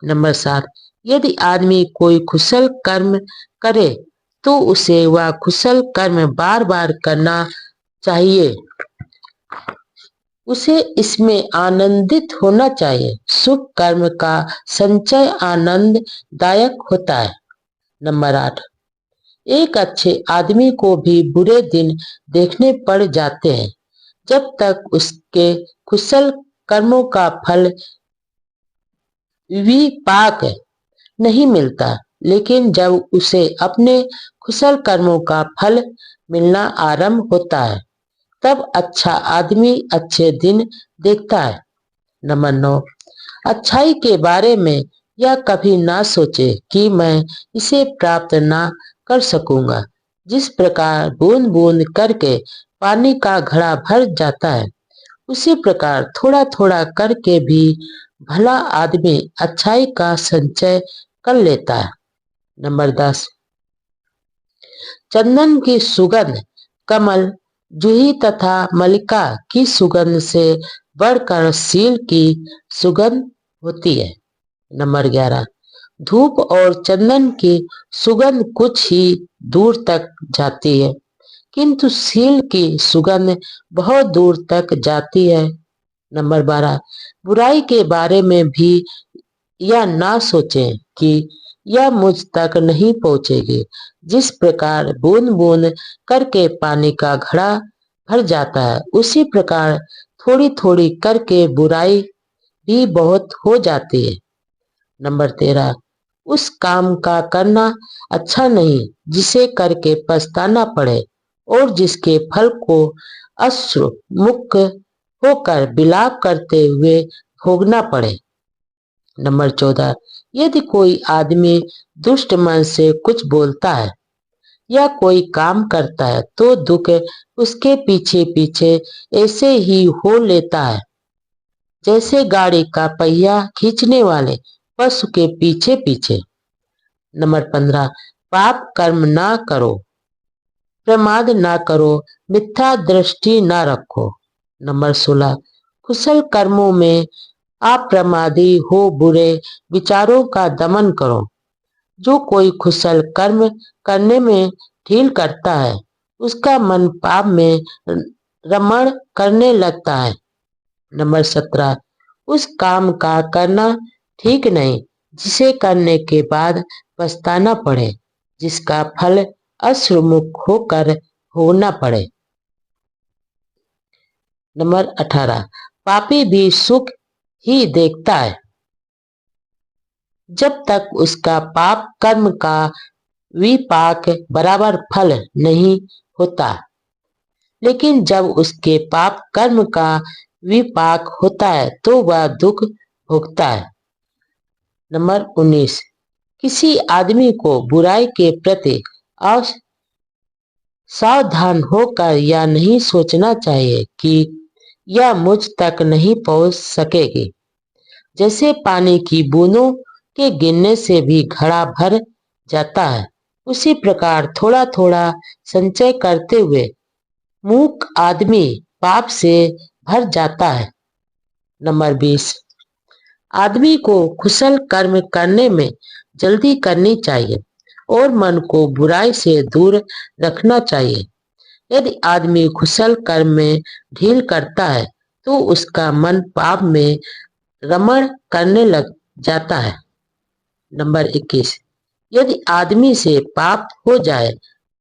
नंबर 7, यदि आदमी कोई कुशल कर्म करे तो उसे वह कुशल कर्म बार बार करना चाहिए। उसे इसमें आनंदित होना चाहिए। शुभ कर्म का संचय आनंददायक होता है। नंबर 8, एक अच्छे आदमी को भी बुरे दिन देखने पड़ जाते हैं जब तक उसके कुशल कर्मों का फल विपाक नहीं मिलता, लेकिन जब उसे अपने कुशल कर्मों का फल मिलना आरंभ होता है तब अच्छा आदमी अच्छे दिन देखता है। नंबर 9, अच्छाई के बारे में यह कभी ना सोचे कि मैं इसे प्राप्त ना कर सकूंगा। जिस प्रकार बूंद बूंद करके पानी का घड़ा भर जाता है, उसी प्रकार थोड़ा थोड़ा करके भी भला आदमी अच्छाई का संचय कर लेता है। नंबर 10, चंदन की सुगंध कमल, जूही तथा मल्लिका की सुगंध से बढ़कर सील की सुगंध होती है। नंबर 11, धूप और चंदन की सुगंध कुछ ही दूर तक जाती है, किंतु सील की सुगंध बहुत दूर तक जाती है। नंबर 12, बुराई के बारे में भी यह ना सोचें कि यह मुझ तक नहीं पहुंचेगी। जिस प्रकार बूंद बूंद करके पानी का घड़ा भर जाता है, उसी प्रकार थोड़ी थोड़ी करके बुराई भी बहुत हो जाती है। नंबर 13, उस काम का करना अच्छा नहीं जिसे करके पछताना पड़े और जिसके फल को अश्रु मुक्त होकर विलाप करते हुए भोगना पड़े। नंबर 14, यदि कोई आदमी दुष्ट मन से कुछ बोलता है या कोई काम करता है तो दुख उसके पीछे पीछे ऐसे ही हो लेता है जैसे गाड़ी का पहिया खींचने वाले पशु के पीछे पीछे। नंबर 15, पाप कर्म ना करो, प्रमाद ना करो, मिथ्या दृष्टि ना रखो। नंबर 16, कुशल कर्मों में अप्रमादी हो, बुरे विचारों का दमन करो। जो कोई कुशल कर्म करने में ढील करता है, उसका मन पाप में रमण करने लगता है। नंबर 17, उस काम का करना ठीक नहीं जिसे करने के बाद पछताना पड़े, जिसका फल अश्रुमुख होकर होना पड़े। नंबर 18, पापी भी सुख ही देखता है जब तक उसका पाप कर्म का विपाक बराबर फल नहीं होता, लेकिन जब उसके पाप कर्म का विपाक होता है तो वह दुख भोगता है। नंबर 19, किसी आदमी को बुराई के प्रति सावधान होकर यह नहीं सोचना चाहिए कि यह मुझ तक नहीं पहुंच सकेगी। जैसे पानी की बूंदों के गिरने से भी घड़ा भर जाता है, उसी प्रकार थोड़ा थोड़ा संचय करते हुए मूक आदमी पाप से भर जाता है। नंबर 20, आदमी को कुशल कर्म करने में जल्दी करनी चाहिए और मन को बुराई से दूर रखना चाहिए। यदि आदमी कुशल कर्म में ढील करता है तो उसका मन पाप में रमण करने लग जाता है। नंबर 21, यदि आदमी से पाप हो जाए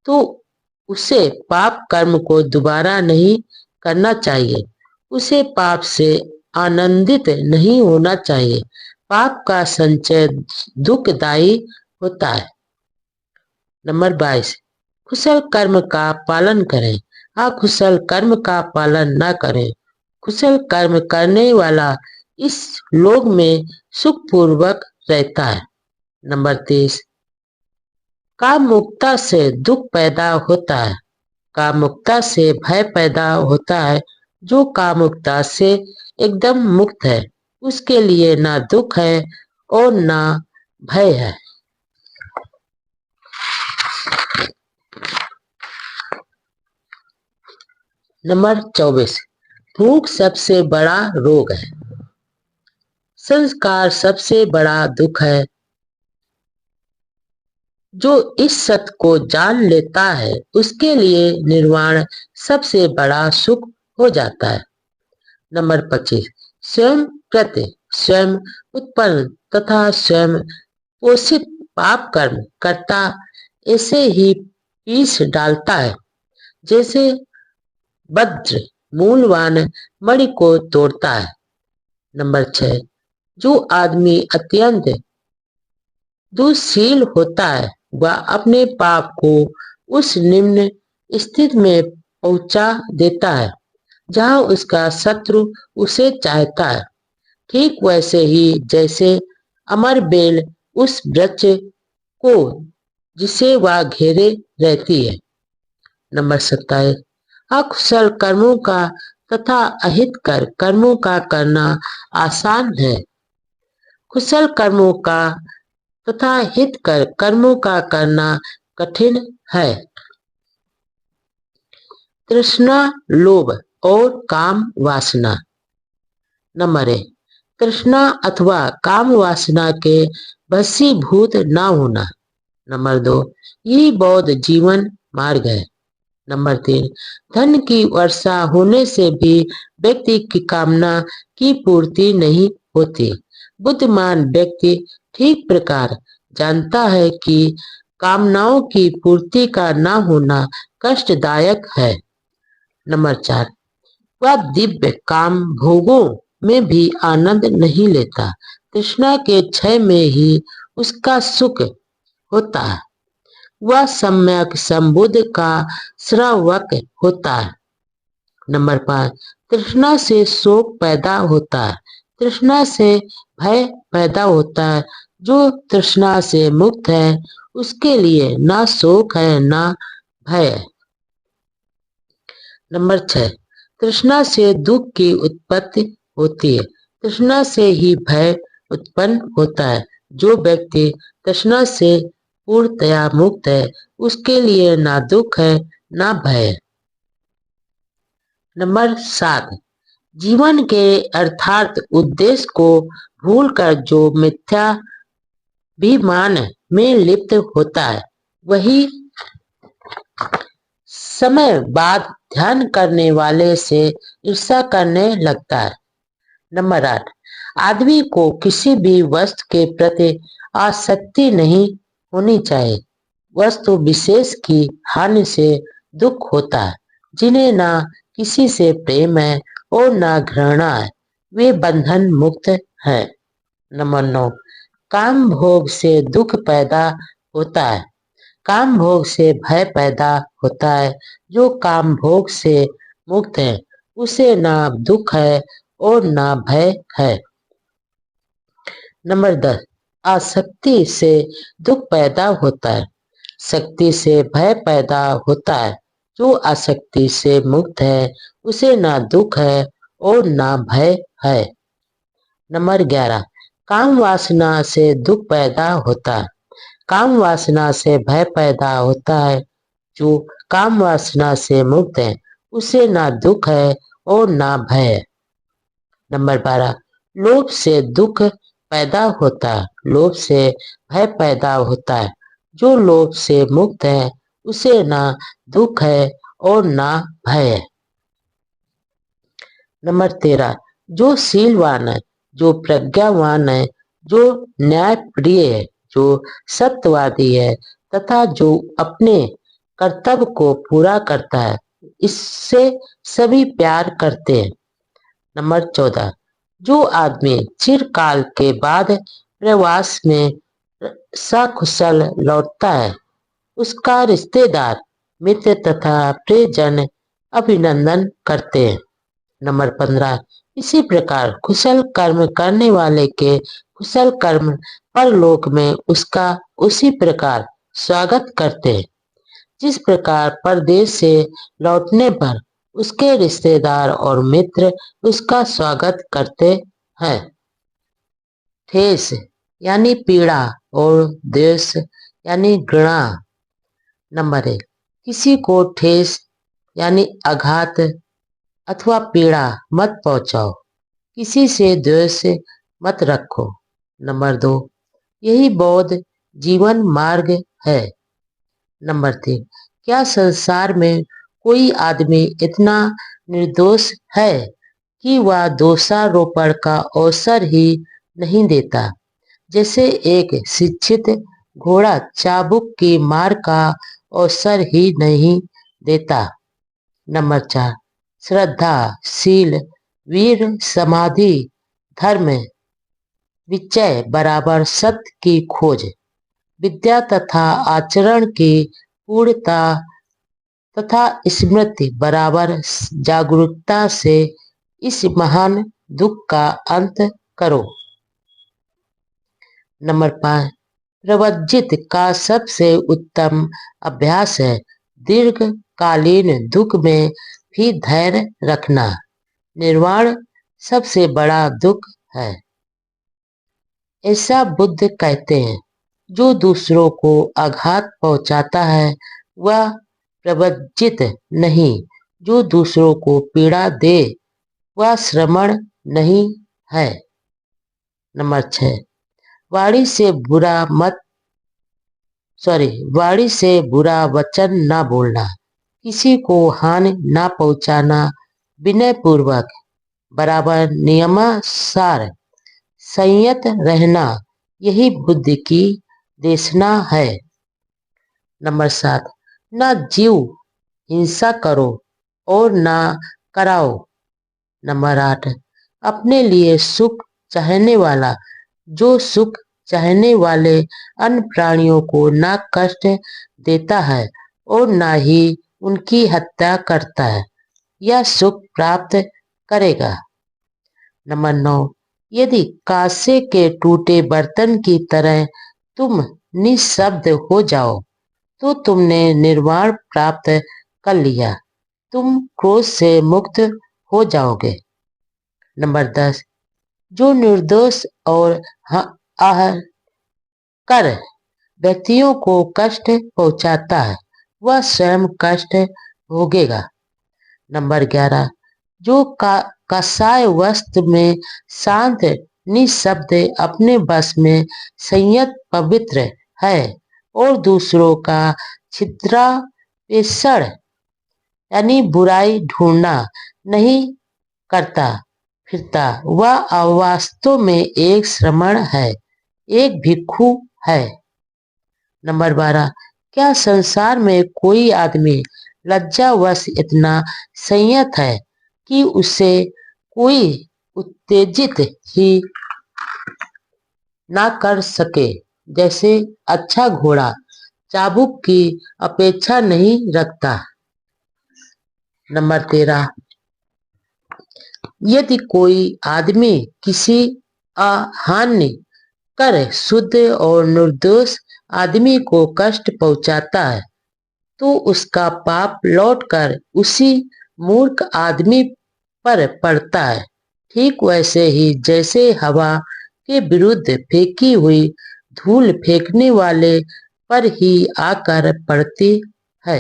तो उसे पाप कर्म को दोबारा नहीं करना चाहिए। उसे पाप से आनंदित नहीं होना चाहिए। पाप का संचय दुखदायी होता है। नंबर 22, कुशल कर्म का पालन करें, अकुशल कर्म का पालन न करें। कुशल कर्म करने वाला इस लोक में सुखपूर्वक रहता है। नंबर 23, कामुकता से दुख पैदा होता है, कामुकता से भय पैदा होता है। जो कामुकता से एकदम मुक्त है उसके लिए ना दुख है और ना भय है। नंबर 24, भूख सबसे बड़ा रोग है, संस्कार सबसे बड़ा दुख है। जो इस सत्य को जान लेता है उसके लिए निर्वाण सबसे बड़ा सुख हो जाता है। नंबर 25, स्वयं कृत्य, स्वयं उत्पन्न तथा स्वयं पोषित पाप कर्म करता ऐसे ही पीस डालता है जैसे वज्र मूलवान मणि को तोड़ता है। नंबर 6, जो आदमी अत्यंत दुशील होता है वह अपने पाप को उस निम्न स्थिति में पहुंचा देता है जहां उसका शत्रु उसे चाहता है, ठीक वैसे ही जैसे अमर बेल उस वृक्ष को जिसे वह घेरे रहती है। नंबर 27, अकुशल कर्मों का तथा अहितकर कर्मों का करना आसान है, कुशल कर्मों का तथा हितकर कर्मों का करना कठिन है। तृष्णा, लोभ और काम वासना। नंबर 1, तृष्णा अथवा काम वासना के वशीभूत न होना। नंबर 2, यही बौद्ध जीवन मार्ग है। नंबर 3, धन की वर्षा होने से भी व्यक्ति की कामना की पूर्ति नहीं होती। बुद्धिमान व्यक्ति ठीक प्रकार जानता है कि कामनाओं की पूर्ति का न होना कष्टदायक है। नंबर 4, वह दिव्य काम भोगों में भी आनंद नहीं लेता। तृष्णा के क्षय में ही उसका सुख होता है। वह सम्यक संबुद्ध का श्रावक होता है। नंबर 5, तृष्णा से शोक पैदा होता है, तृष्णा से भय पैदा होता है। जो तृष्णा से मुक्त है उसके लिए ना शोक है ना भय है। नंबर 6, तृष्णा से दुख की उत्पत्ति होती है, तृष्णा से ही भय उत्पन्न होता है। जो व्यक्ति तृष्णा से पूर्णतया मुक्त है उसके लिए ना दुख है ना भय है। नंबर 7, जीवन के अर्थात उद्देश्य को भूलकर जो मिथ्याभिमान में लिप्त होता है वही समय बाद ध्यान करने वाले से ईर्ष्या करने लगता है। नंबर 8, आदमी को किसी भी वस्तु के प्रति आसक्ति नहीं होनी चाहिए। वस्तु विशेष की हानि से दुख होता है। जिन्हें ना किसी से प्रेम है और ना घृणा है वे बंधन मुक्त है। नंबर 9, काम भोग से दुख पैदा होता है, काम भोग से भय पैदा होता है। जो काम भोग से मुक्त है उसे ना दुख है और ना भय है। नंबर 10, आसक्ति से दुख पैदा होता है। शक्ति से भय पैदा होता है। जो आसक्ति से मुक्त है उसे ना दुख है और ना भय है। नंबर 11, काम वासना से दुख पैदा होता है। काम वासना से भय पैदा होता है। जो काम वासना से मुक्त है उसे ना दुख है और ना भय है। नंबर 12, लोभ से दुख पैदा होता है। लोभ से भय पैदा होता है। जो लोभ से मुक्त है उसे ना दुख है और ना भय है। नंबर 13, जो शीलवान है, जो प्रज्ञावान है, जो न्यायप्रिय है, जो सत्यवादी है तथा जो अपने कर्तव्य को पूरा करता है, इससे सभी प्यार करते हैं। नंबर 14, जो आदमी चिरकाल के बाद प्रवास में सकुशल लौटता है उसका रिश्तेदार, मित्र तथा प्रियजन अभिनंदन करते हैं। नंबर 15, इसी प्रकार कुशल कर्म करने वाले के कुशल कर्म परलोक में उसका उसी प्रकार स्वागत करते हैं जिस प्रकार परदेश से लौटने पर उसके रिश्तेदार और मित्र उसका स्वागत करते हैं। ठेस यानी पीड़ा और द्वेष यानी घृणा। नंबर 1, किसी को ठेस यानी आघात अथवा पीड़ा मत पहुंचाओ। किसी से द्वेष मत रखो। नंबर 2, यही बौद्ध जीवन मार्ग है। नंबर 3, क्या संसार में कोई आदमी इतना निर्दोष है कि वह दोषारोपण का अवसर ही नहीं देता, जैसे एक शिक्षित घोड़ा चाबुक की मार का अवसर ही नहीं देता। नंबर 4, श्रद्धा, शील, वीर, समाधि, धर्म, विचय बराबर सत्य की खोज, विद्या तथा आचरण की पूर्णता तथा स्मृति बराबर जागरूकता से इस महान दुख का अंत करो। नंबर 5, प्रवज्जित का सबसे उत्तम अभ्यास है दीर्घकालीन दुख में भी धैर्य रखना। निर्वाण सबसे बड़ा दुख है, ऐसा बुद्ध कहते हैं। जो दूसरों को आघात पहुंचाता है वह प्रवज्जित नहीं, जो दूसरों को पीड़ा दे वह श्रमण नहीं है। नंबर 6, वाणी से बुरा वचन ना बोलना, किसी को हानि ना पहुंचाना, विनय पूर्वक बराबर नियमानुसार संयत रहना, यही बुद्ध की देशना है। नंबर 7, ना जीव हिंसा करो और ना कराओ। नंबर 8, अपने लिए सुख चाहने वाला जो सुख चाहने वाले अन्य प्राणियों को ना कष्ट देता है और ना ही उनकी हत्या करता है, यह सुख प्राप्त करेगा। नंबर 9, यदि कांसे के टूटे बर्तन की तरह तुम निःशब्द हो जाओ तो तुमने निर्वाण प्राप्त कर लिया, तुम क्रोध से मुक्त हो जाओगे। नंबर 10, जो निर्दोष और कर व्यक्तियों को कष्ट पहुंचाता है वह स्वयं कष्ट भोगेगा। नंबर 11, जो कसाय वस्त्र में शांत निःशब्द अपने बस में संयत पवित्र है और दूसरों का छिद्रापेषण यानी बुराई ढूंढना नहीं करता फिरता, वह वास्तव में एक श्रमण है, एक भिक्षु है। नंबर 12, क्या संसार में कोई आदमी लज्जावश इतना संयत है कि उसे कोई उत्तेजित ही ना कर सके, जैसे अच्छा घोड़ा चाबुक की अपेक्षा नहीं रखता। नंबर 13, यदि कोई आदमी किसी हानि कर शुद्ध और निर्दोष आदमी को कष्ट पहुंचाता है तो उसका पाप लौटकर उसी मूर्ख आदमी पर पड़ता है। ठीक वैसे ही जैसे हवा के विरुद्ध फेंकी हुई धूल फेंकने वाले पर ही आकर पड़ती है।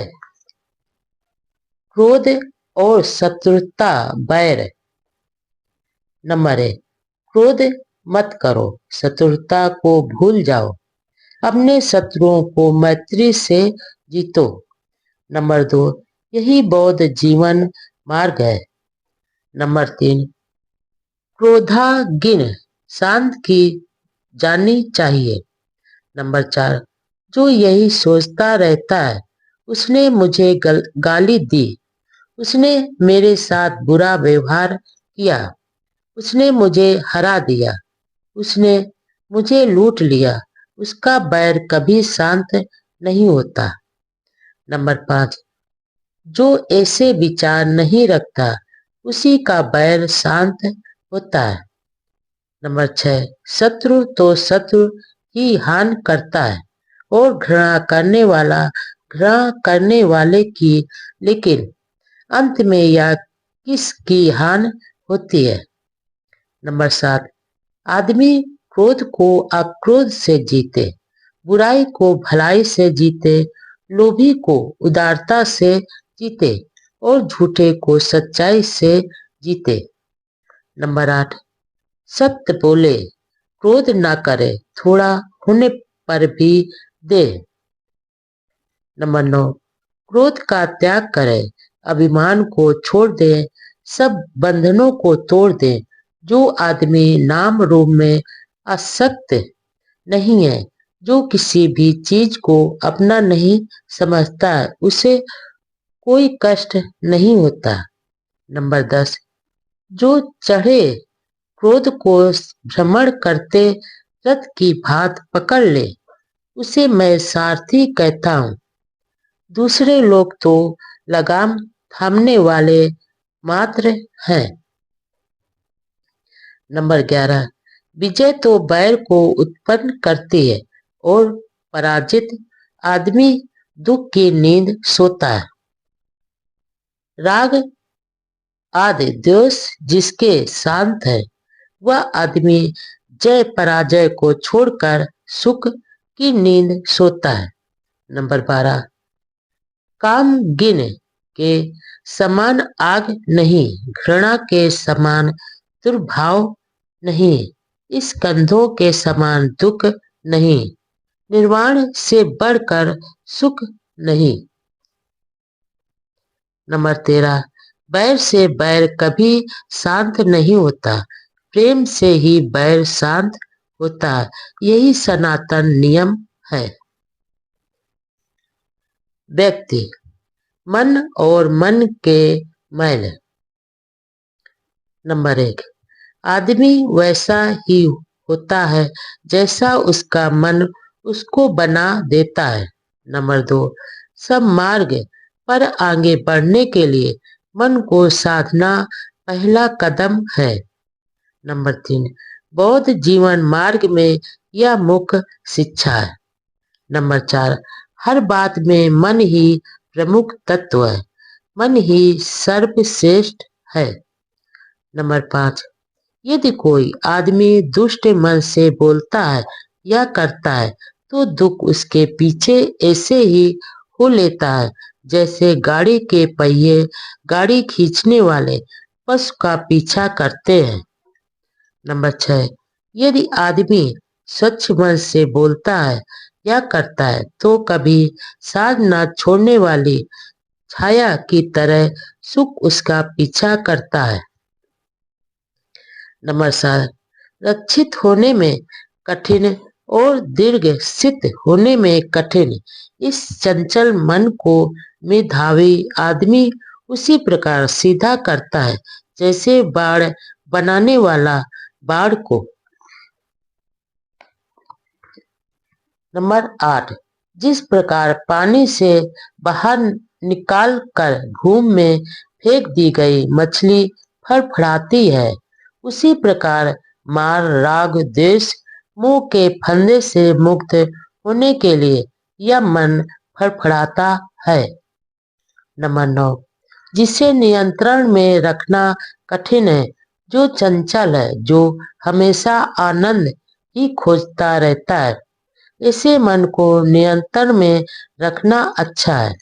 क्रोध और शत्रुता बैर। नंबर 1, क्रोध मत करो, शत्रुता को भूल जाओ, अपने शत्रुओं को मैत्री से जीतो। नंबर 2, यही बौद्ध जीवन मार्ग है। नंबर 3, क्रोधागिन शांत की जानी चाहिए। नंबर 4, जो यही सोचता रहता है उसने मुझे गाली दी, उसने मेरे साथ बुरा व्यवहार किया, उसने मुझे हरा दिया, उसने मुझे लूट लिया, उसका बैर कभी शांत नहीं होता। नंबर 5, जो ऐसे विचार नहीं रखता उसी का बैर शांत होता है। नंबर 6, शत्रु तो शत्रु ही हानि करता है और घृणा करने वाले की, लेकिन अंत में यह किसकी हानि होती है। नंबर 7, आदमी क्रोध को अक्रोध से जीते, बुराई को भलाई से जीते, लोभी को उदारता से जीते और झूठे को सच्चाई से जीते। नंबर 8, सत्य बोले, क्रोध ना करे, थोड़ा होने पर भी दे। नंबर 9, क्रोध का त्याग करे, अभिमान को छोड़ दे, सब बंधनों को तोड़ दे। जो आदमी नाम रूप में आसक्त नहीं है, जो किसी भी चीज को अपना नहीं समझता, उसे कोई कष्ट नहीं होता। नंबर 10, जो चढ़े क्रोध को भ्रमण करते रथ की भात पकड़ ले, उसे मैं सारथी कहता हूँ। दूसरे लोग तो लगाम थामने वाले मात्र हैं। नंबर 11, विजय तो बैर को उत्पन्न करती है और पराजित आदमी दुख की नींद सोता है। राग आदि द्वेष जिसके शांत है वह आदमी जय पराजय को छोड़कर सुख की नींद सोता है। नंबर 12, काम गिन के समान आग नहीं, घृणा के समान दुर्भाव नहीं, इस कंधों के समान दुख नहीं, निर्वाण से बढ़कर सुख नहीं। नंबर 13, बैर से बैर कभी शांत नहीं होता, प्रेम से ही बैर शांत होता है, यही सनातन नियम है। व्यक्ति, मन और मन के मैल। नंबर 1, आदमी वैसा ही होता है जैसा उसका मन उसको बना देता है। नंबर 2, सब मार्ग पर आगे बढ़ने के लिए मन को साधना पहला कदम है। नंबर 3, बौद्ध जीवन मार्ग में यह मुख्य शिक्षा है। नंबर 4, हर बात में मन ही प्रमुख तत्व है, मन ही सर्वश्रेष्ठ है। नंबर 5, यदि कोई आदमी दुष्ट मन से बोलता है या करता है तो दुख उसके पीछे ऐसे ही हो लेता है जैसे गाड़ी के पहिए गाड़ी खींचने वाले पशु का पीछा करते हैं। नंबर 6, यदि आदमी स्वच्छ मन से बोलता है या करता है तो कभी साथ न छोड़ने वाली छाया की तरह सुख उसका पीछा करता है। नंबर 7, रक्षित होने में कठिन और दीर्घ सिद्ध होने में कठिन इस चंचल मन को मेधावी आदमी उसी प्रकार सीधा करता है जैसे बाड़ बनाने वाला बाड़ को। नंबर 8, जिस प्रकार पानी से बाहर निकाल कर भूमि में फेंक दी गई मछली फड़फड़ाती है, उसी प्रकार मार राग द्वेष मोह के फंदे से मुक्त होने के लिए यह मन फड़फड़ाता है। नंबर 9, जिसे नियंत्रण में रखना कठिन है, जो चंचल है, जो हमेशा आनंद ही खोजता रहता है, ऐसे मन को नियंत्रण में रखना अच्छा है।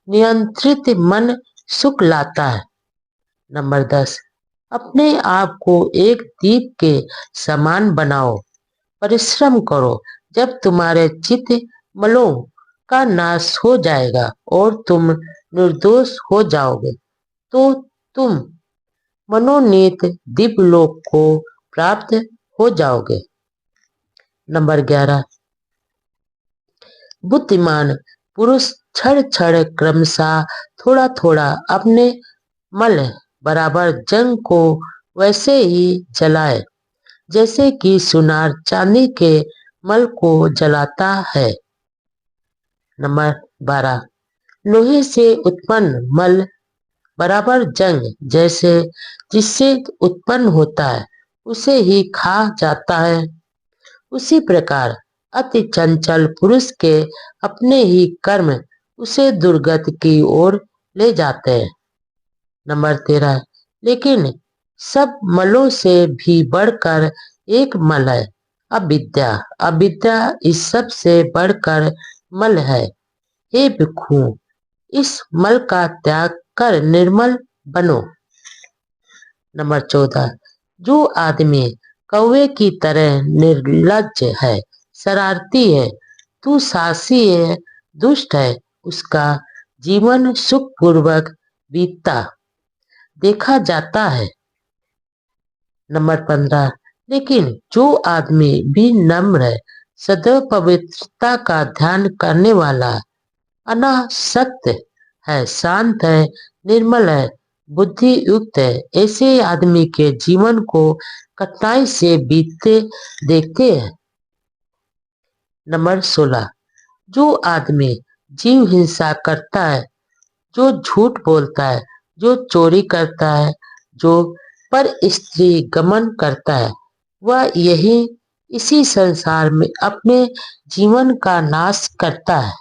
नियंत्रित मन सुख लाता है। नंबर 10, अपने आप को एक दीप के समान बनाओ। परिश्रम करो। जब तुम्हारे चित्त मलों का नाश हो जाएगा और तुम निर्दोष हो जाओगे, तो तुम मनोनीत दिव्यलोक को प्राप्त हो जाओगे। नंबर 11, बुद्धिमान पुरुष क्षण क्षण क्रमशः थोड़ा थोड़ा अपने मल बराबर जंग को वैसे ही जलाए जैसे कि सुनार चांदी के मल को जलाता है। नंबर 12, लोहे से उत्पन्न मल बराबर जंग जैसे जिससे उत्पन्न होता है उसे ही खा जाता है, उसी प्रकार अति चंचल पुरुष के अपने ही कर्म उसे दुर्गति की ओर ले जाते हैं। नंबर 13, लेकिन सब मलों से भी बढ़कर एक मल है, अविद्या। अविद्या इस सब से बढ़कर मल है। हे भिक्षु, इस मल का त्याग कर निर्मल बनो। नंबर 14, जो आदमी कौवे की तरह निर्लज्ज है, शरारती है, तू साहसी है, दुष्ट है, उसका जीवन सुखपूर्वक बीतता देखा जाता है। नंबर 15, लेकिन जो आदमी भी नम्र है, सदैव पवित्रता का ध्यान करने वाला, अनासक्त है, शांत है, निर्मल है, बुद्धि युक्त है, ऐसे आदमी के जीवन को कठिनाई से बीतते देखते हैं। नंबर 16, जो आदमी जीव हिंसा करता है, जो झूठ बोलता है, जो चोरी करता है, जो पर स्त्री गमन करता है, वह यही इसी संसार में अपने जीवन का नाश करता है।